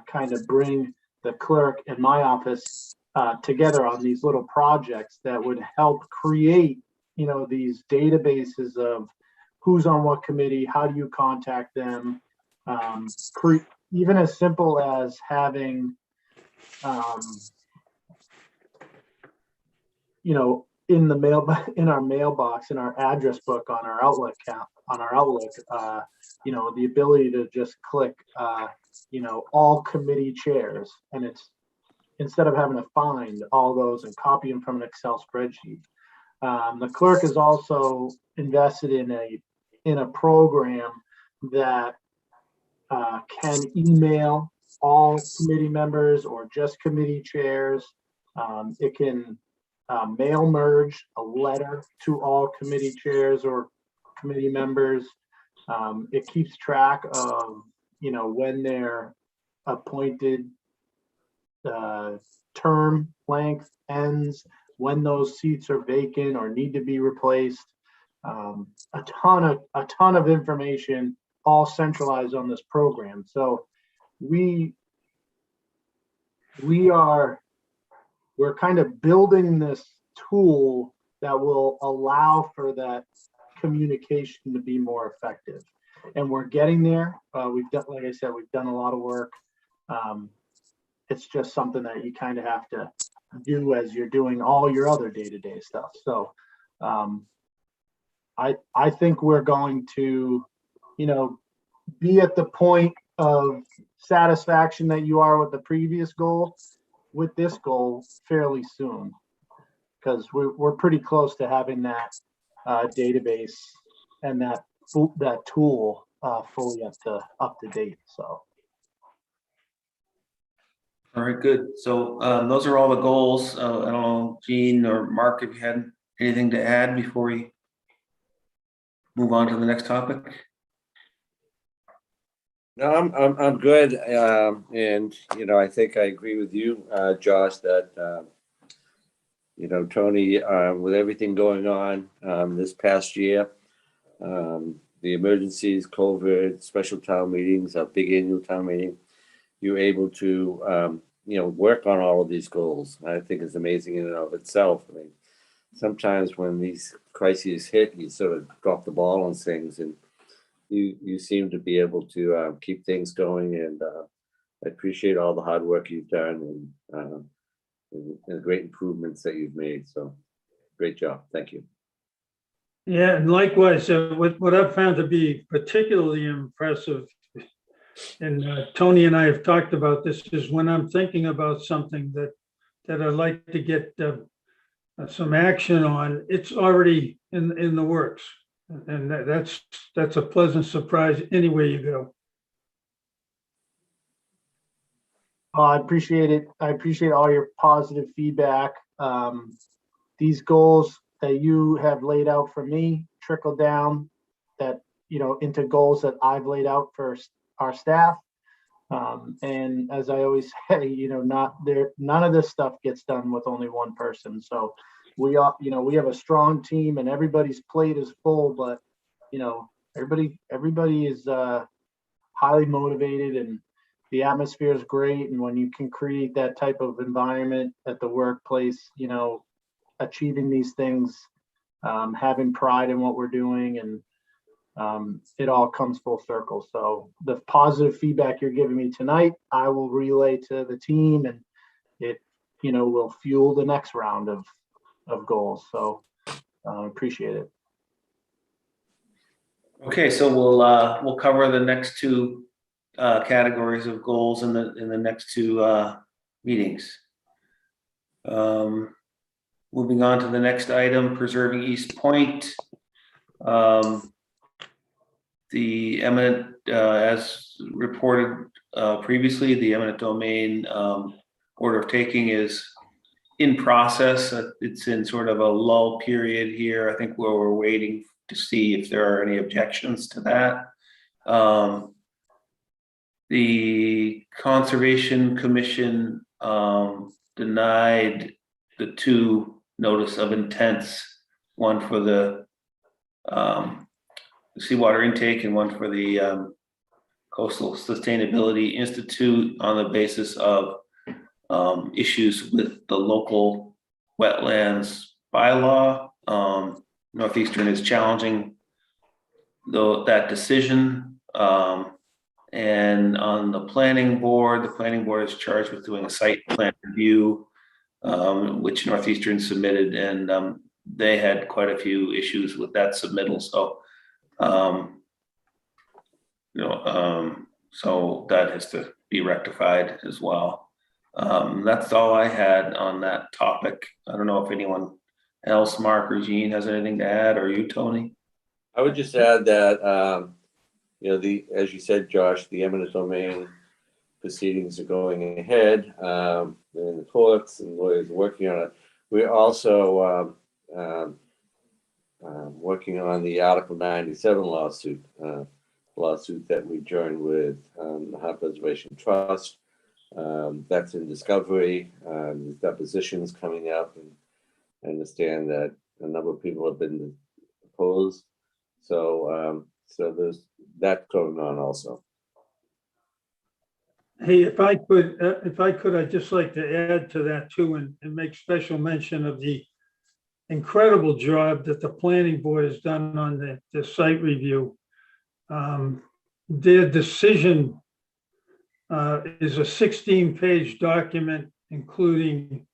kind of bring the clerk in my office together on these little projects that would help create, these databases of who's on what committee, how do you contact them, even as simple as having, in the mail, in our mailbox, in our address book on our Outlook the ability to just click, all committee chairs, and it's instead of having to find all those and copy them from an Excel spreadsheet. The clerk is also invested in a program that can email all committee members or just committee chairs. It can mail merge a letter to all committee chairs or committee members. It keeps track of, when their appointed term length ends, when those seats are vacant or need to be replaced. A ton of information, all centralized on this program. So we're kind of building this tool that will allow for that communication to be more effective. And we're getting there. We've done, like I said, we've done a lot of work. It's just something that you kind of have to do as you're doing all your other day-to-day stuff. So I think we're going to, be at the point of satisfaction that you are with the previous goal, with this goal fairly soon, because we're pretty close to having that database and that tool fully up to date. So. All right, good. So those are all the goals. I don't know, Gene or Mark, if you had anything to add before we move on to the next topic. No, I'm good. And, I think I agree with you, Josh, that, Tony, with everything going on this past year, the emergencies, COVID, special town meetings, our big annual town meeting, you're able to, work on all of these goals. I think it's amazing in and of itself. I mean, sometimes when these crises hit, you sort of drop the ball on things, and you seem to be able to keep things going. And I appreciate all the hard work you've done and the great improvements that you've made. So great job. Thank you. Yeah, and likewise, what I've found to be particularly impressive, and Tony and I have talked about this, is when I'm thinking about something that I'd like to get some action on, it's already in the works. And that's a pleasant surprise anywhere you go. I appreciate it. I appreciate all your positive feedback. These goals that you have laid out for me trickle down that, into goals that I've laid out for our staff. And as I always say, none of this stuff gets done with only one person. So we have a strong team and everybody's plate is full, but everybody is highly motivated and the atmosphere is great. And when you can create that type of environment at the workplace, achieving these things, having pride in what we're doing, and it all comes full circle. So the positive feedback you're giving me tonight, I will relay to the team, and it, will fuel the next round of goals. So appreciate it. Okay, so we'll cover the next two categories of goals in the next two meetings. Moving on to the next item, preserving East Point. The eminent, as reported previously, the eminent domain order of taking is in process. It's in sort of a lull period here. I think where we're waiting to see if there are any objections to that. The Conservation Commission denied the two notice of intents, one for the seawater intake and one for the Coastal Sustainability Institute on the basis of issues with the local wetlands bylaw. Northeastern is challenging that decision. And on the planning board is charged with doing a site plan review, which Northeastern submitted, and they had quite a few issues with that submittal. So, so that has to be rectified as well. That's all I had on that topic. I don't know if anyone else, Mark or Jean, has anything to add, or you, Tony? I would just add that, as you said, Josh, the eminent domain proceedings are going ahead. They're in the courts and lawyers are working on it. We're also working on the Article 97 lawsuit that we joined with the Nahant Preservation Trust. That's in discovery. There's depositions coming up, and I understand that a number of people have been opposed. So there's that going on also. Hey, if I could, I'd just like to add to that too, and make special mention of the incredible job that the planning board has done on the site review. Their decision is a 16-page document, including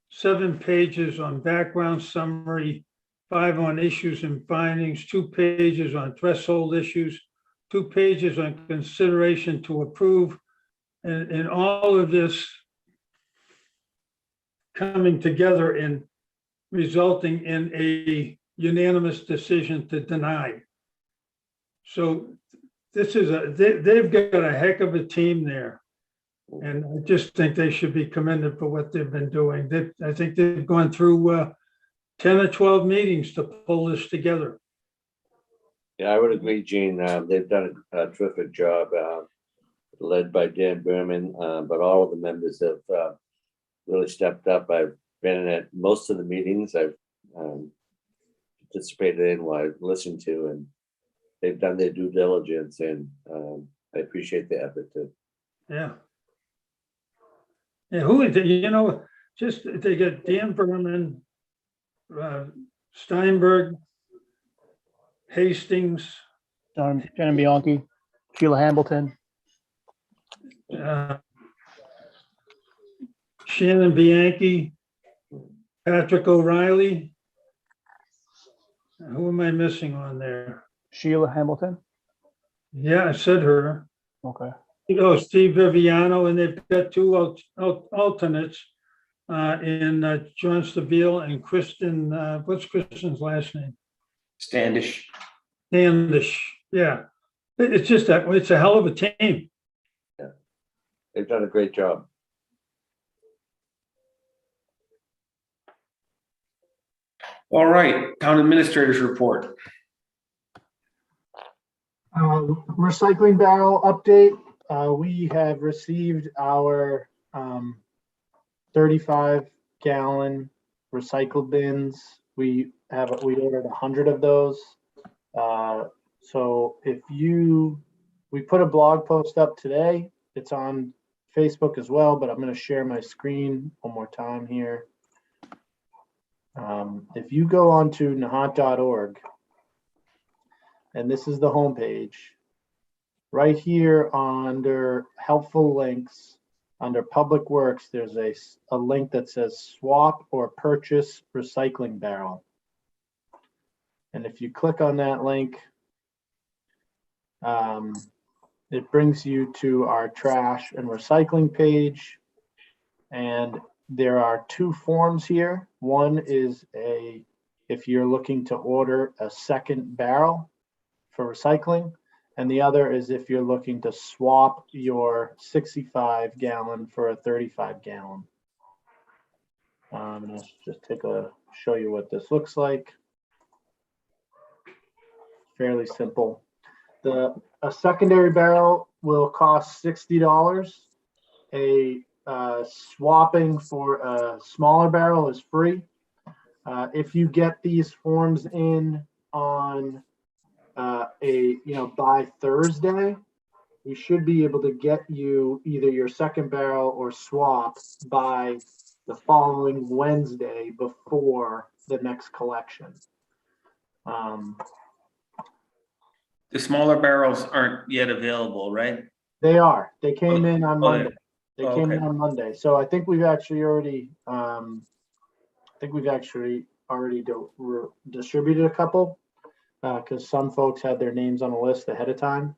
7 pages on background summary, 5 on issues and findings, 2 pages on threshold issues, 2 pages on consideration to approve, and all of this coming together and resulting in a unanimous decision to deny. So this is they've got a heck of a team there. And I just think they should be commended for what they've been doing. I think they've gone through 10 or 12 meetings to pull this together. Yeah, I would agree, Gene. They've done a terrific job, led by Dan Berman, but all of the members have really stepped up. I've been at most of the meetings I've participated in, what I've listened to, and they've done their due diligence, and I appreciate the effort too. Yeah. Yeah, who is it? Just they got Dan Berman, Steinberg, Hastings, Shannon Bianchi, Sheila Hamilton. Shannon Bianchi, Patrick O'Reilly. Who am I missing on there? Sheila Hamilton. Yeah, I said her. Okay. Steve Viviano, and they've got 2 alternates in John Stabile and Kristen. What's Kristen's last name? Standish. Standish. Yeah, it's just that it's a hell of a team. Yeah, they've done a great job. All right, town administrators report. Recycling barrel update. We have received our 35-gallon recycle bins. We ordered 100 of those. So we put a blog post up today. It's on Facebook as well, but I'm going to share my screen one more time here. If you go onto nahant.org, and this is the homepage, right here under helpful links, under public works, there's a link that says swap or purchase recycling barrel. And if you click on that link, it brings you to our trash and recycling page. And there are 2 forms here. One is if you're looking to order a second barrel for recycling, and the other is if you're looking to swap your 65-gallon for a 35-gallon. Let's just show you what this looks like. Fairly simple. A secondary barrel will cost $60. Swapping for a smaller barrel is free. If you get these forms in on by Thursday, we should be able to get you either your second barrel or swap by the following Wednesday before the next collection. The smaller barrels aren't yet available, right? They came in on Oh, they- Monday. They came in okay. on Monday. So I think we've actually already, distributed a couple, because some folks had their names on a list ahead of time.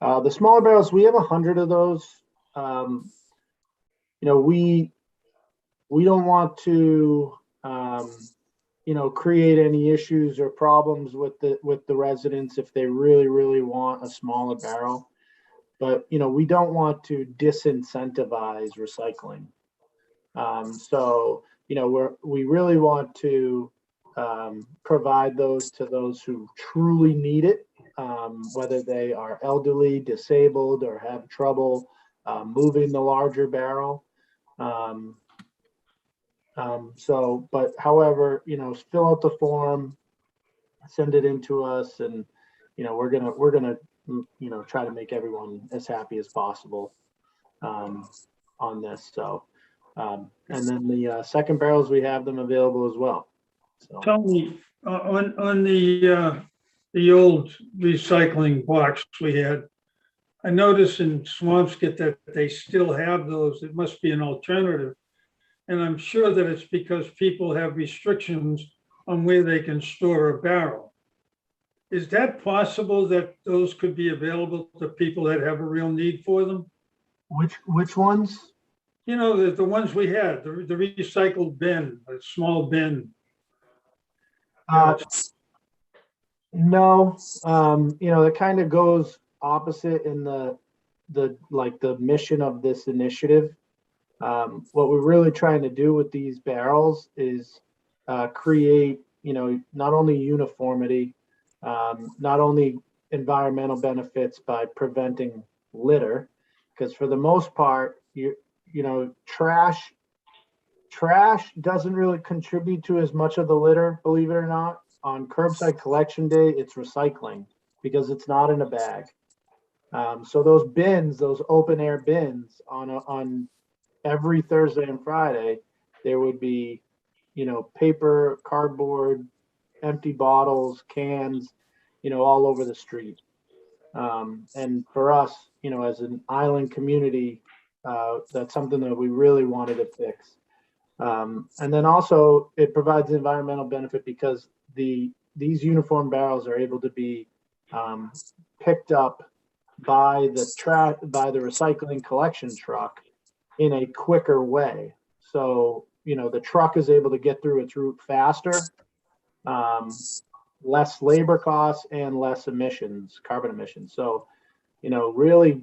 The smaller barrels, we have 100 of those. We don't want to, create any issues or problems with the residents if they really, really want a smaller barrel. But, we don't want to disincentivize recycling. So, we really want to provide those to those who truly need it, whether they are elderly, disabled, or have trouble moving the larger barrel. But however, fill out the form, send it in to us, and we're gonna try to make everyone as happy as possible on this. So, and then the second barrels, we have them available as well. So, Tony, on the old recycling box we had, I noticed in Swampscott that they still have those. It must be an alternative. And I'm sure that it's because people have restrictions on where they can store a barrel. Is that possible that those could be available to people that have a real need for them? which ones? The ones we had, the recycled bin, a small bin. No, it kind of goes opposite in the mission of this initiative. What we're really trying to do with these barrels is create, not only uniformity, not only environmental benefits by preventing litter, because for the most part, trash doesn't really contribute to as much of the litter, believe it or not. On curbside collection day, it's recycling because it's not in a bag. So those bins, those open air bins on every Thursday and Friday, there would be, paper, cardboard, empty bottles, cans, all over the street. And for us, as an island community, that's something that we really wanted to fix. And then also it provides environmental benefit because these uniform barrels are able to be picked up by the recycling collection truck in a quicker way. So, the truck is able to get through its route faster, less labor costs and less carbon emissions. So, really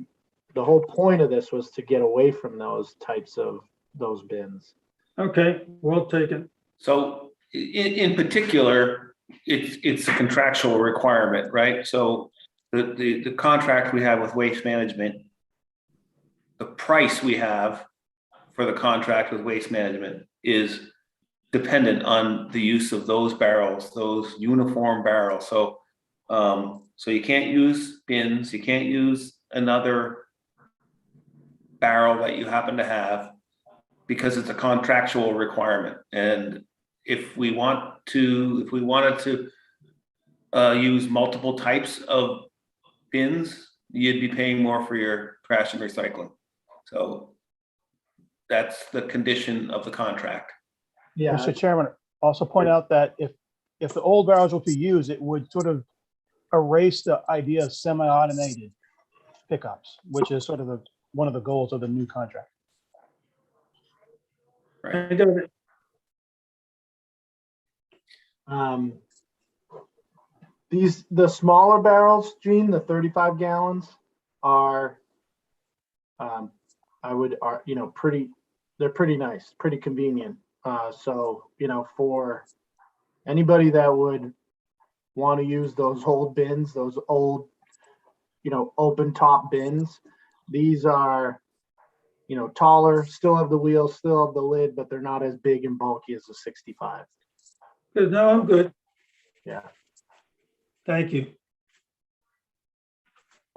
the whole point of this was to get away from those types of those bins. Okay, well taken. So in particular, it's a contractual requirement, right? So the contract we have with Waste Management, the price we have for the contract with Waste Management is dependent on the use of those barrels, those uniform barrels. So you can't use bins, you can't use another barrel that you happen to have because it's a contractual requirement. And if we wanted to use multiple types of bins, you'd be paying more for your trash and recycling. So that's the condition of the contract. Yeah. Mr. Chairman, also point out that if the old barrels were to use, it would sort of erase the idea of semi-automated pickups, which is sort of one of the goals of the new contract. I got it. The smaller barrels, Gene, the 35 gallons are, they're pretty nice, pretty convenient. So, for anybody that would want to use those old bins, those old, open top bins, these are, taller, still have the wheels, still have the lid, but they're not as big and bulky as the 65. Good, no, I'm good. Yeah. Thank you.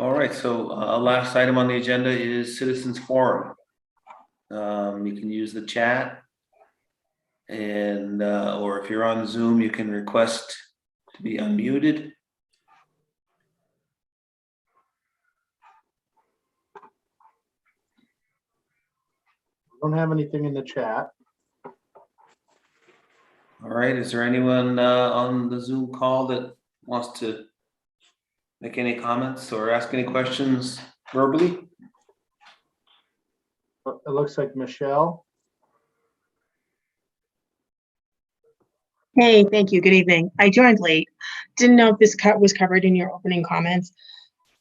All right, so last item on the agenda is citizens forum. You can use the chat. And, or if you're on Zoom, you can request to be unmuted. Don't have anything in the chat. All right, is there anyone on the Zoom call that wants to make any comments or ask any questions verbally? It looks like Michelle. Hey, thank you. Good evening. I joined late. Didn't know if this was covered in your opening comments.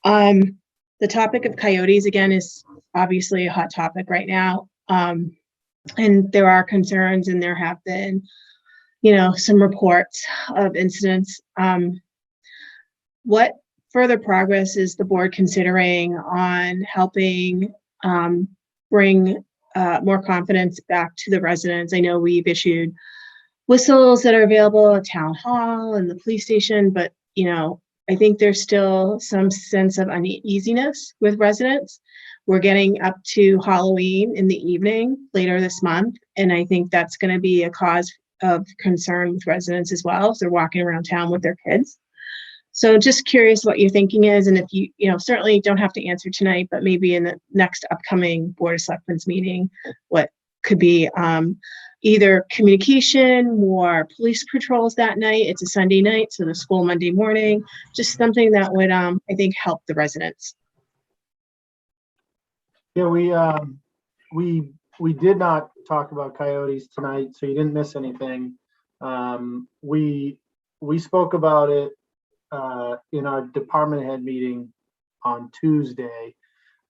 The topic of coyotes again is obviously a hot topic right now. And there are concerns and there have been, some reports of incidents. What further progress is the board considering on helping bring more confidence back to the residents? I know we've issued whistles that are available at town hall and the police station, but I think there's still some sense of uneasiness with residents. We're getting up to Halloween in the evening later this month, and I think that's going to be a cause of concern with residents as well. So they're walking around town with their kids. So just curious what your thinking is, and if you certainly don't have to answer tonight, but maybe in the next upcoming Board of Selectmen's meeting, what could be either communication, more police patrols that night. It's a Sunday night, so the school Monday morning, just something that would, I think, help the residents. Yeah, we did not talk about coyotes tonight, so you didn't miss anything. We spoke about it in our department head meeting on Tuesday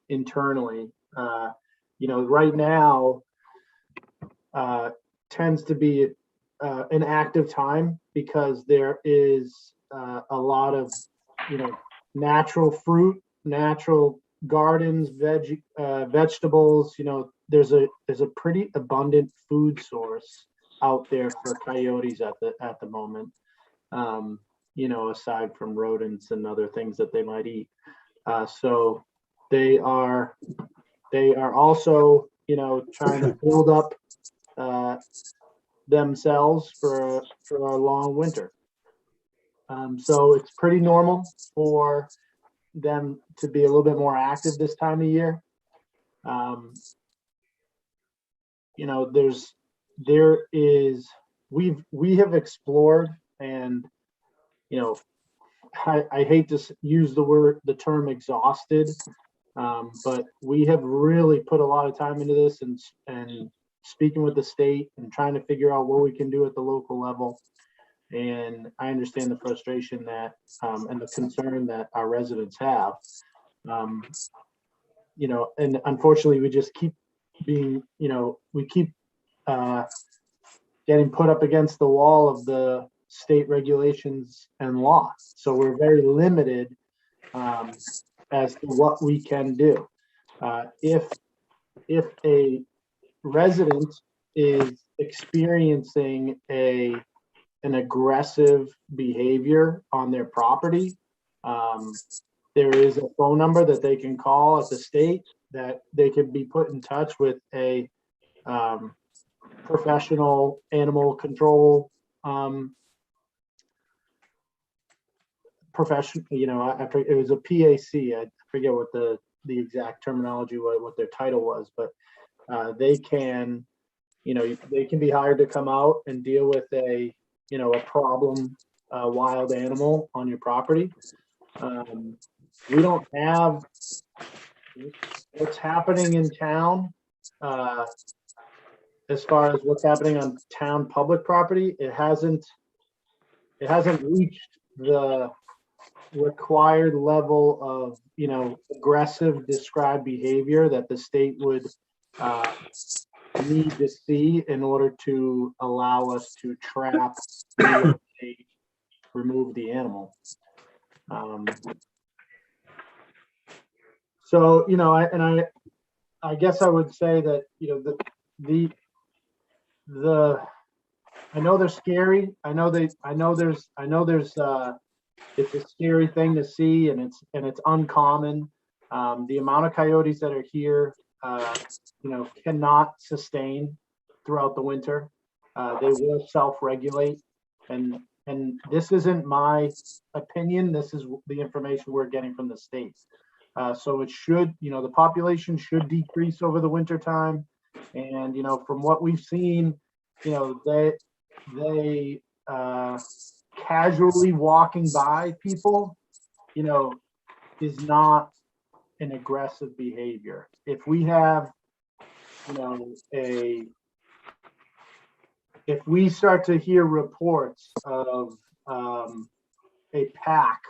internally. Right now tends to be an active time because there is a lot of natural fruit, natural gardens, vegetables. There's a pretty abundant food source out there for coyotes at the moment. Aside from rodents and other things that they might eat. So they are also trying to build up themselves for a long winter. So it's pretty normal for them to be a little bit more active this time of year. We have explored, and I hate to use the term exhausted, but we have really put a lot of time into this and speaking with the state and trying to figure out what we can do at the local level. And I understand the frustration that and the concern that our residents have. And unfortunately, we just keep being, we keep getting put up against the wall of the state regulations and law. So we're very limited as to what we can do. If a resident is experiencing an aggressive behavior on their property, there is a phone number that they can call at the state that they can be put in touch with a professional animal control profession. It was a PAC. I forget what the exact terminology was, what their title was, but they can be hired to come out and deal with a problem wild animal on your property. We don't have what's happening in town as far as what's happening on town public property. It hasn't reached the required level of aggressive described behavior that the state would need to see in order to allow us to trap and remove the animal. So I guess I would say that I know they're scary. I know there's it's a scary thing to see, and it's uncommon. The amount of coyotes that are here, cannot sustain throughout the winter. They will self-regulate, and this isn't my opinion. This is the information we're getting from the state. So it should, the population should decrease over the winter time. And, from what we've seen, they casually walking by people, is not an aggressive behavior. If we have, if we start to hear reports of a pack,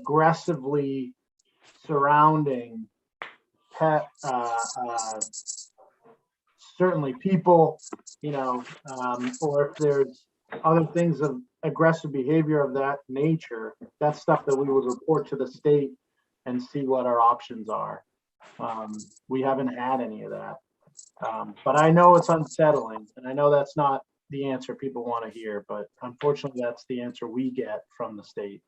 aggressively surrounding pet, certainly people, or if there's other things of aggressive behavior of that nature, that's stuff that we would report to the state and see what our options are. We haven't had any of that. But I know it's unsettling, and I know that's not the answer people want to hear, but unfortunately, that's the answer we get from the state.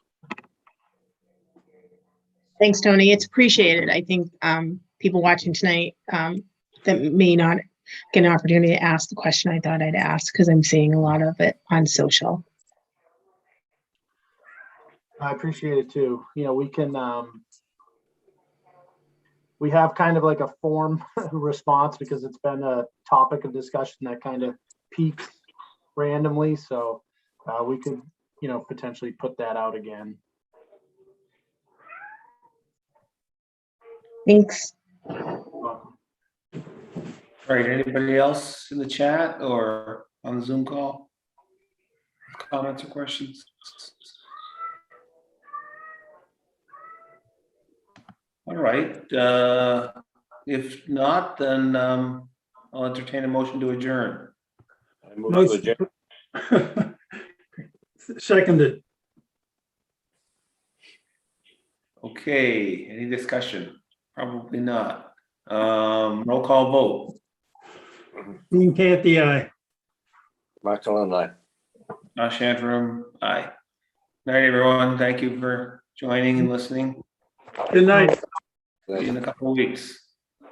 Thanks, Tony. It's appreciated. I think people watching tonight that may not get an opportunity to ask the question I thought I'd ask, because I'm seeing a lot of it on social. I appreciate it too. We can, we have kind of like a form response because it's been a topic of discussion that kind of peaks randomly. So we could, potentially put that out again. Thanks. All right, anybody else in the chat or on the Zoom call? Comments or questions? All right, if not, then I'll entertain a motion to adjourn. I move to adjourn. Seconded. Okay, any discussion? Probably not. Roll call vote. Dean Canty, aye. Mark Cullen, aye. Josh Antrim, aye. Night, everyone. Thank you for joining and listening. Good night. See you in a couple of weeks.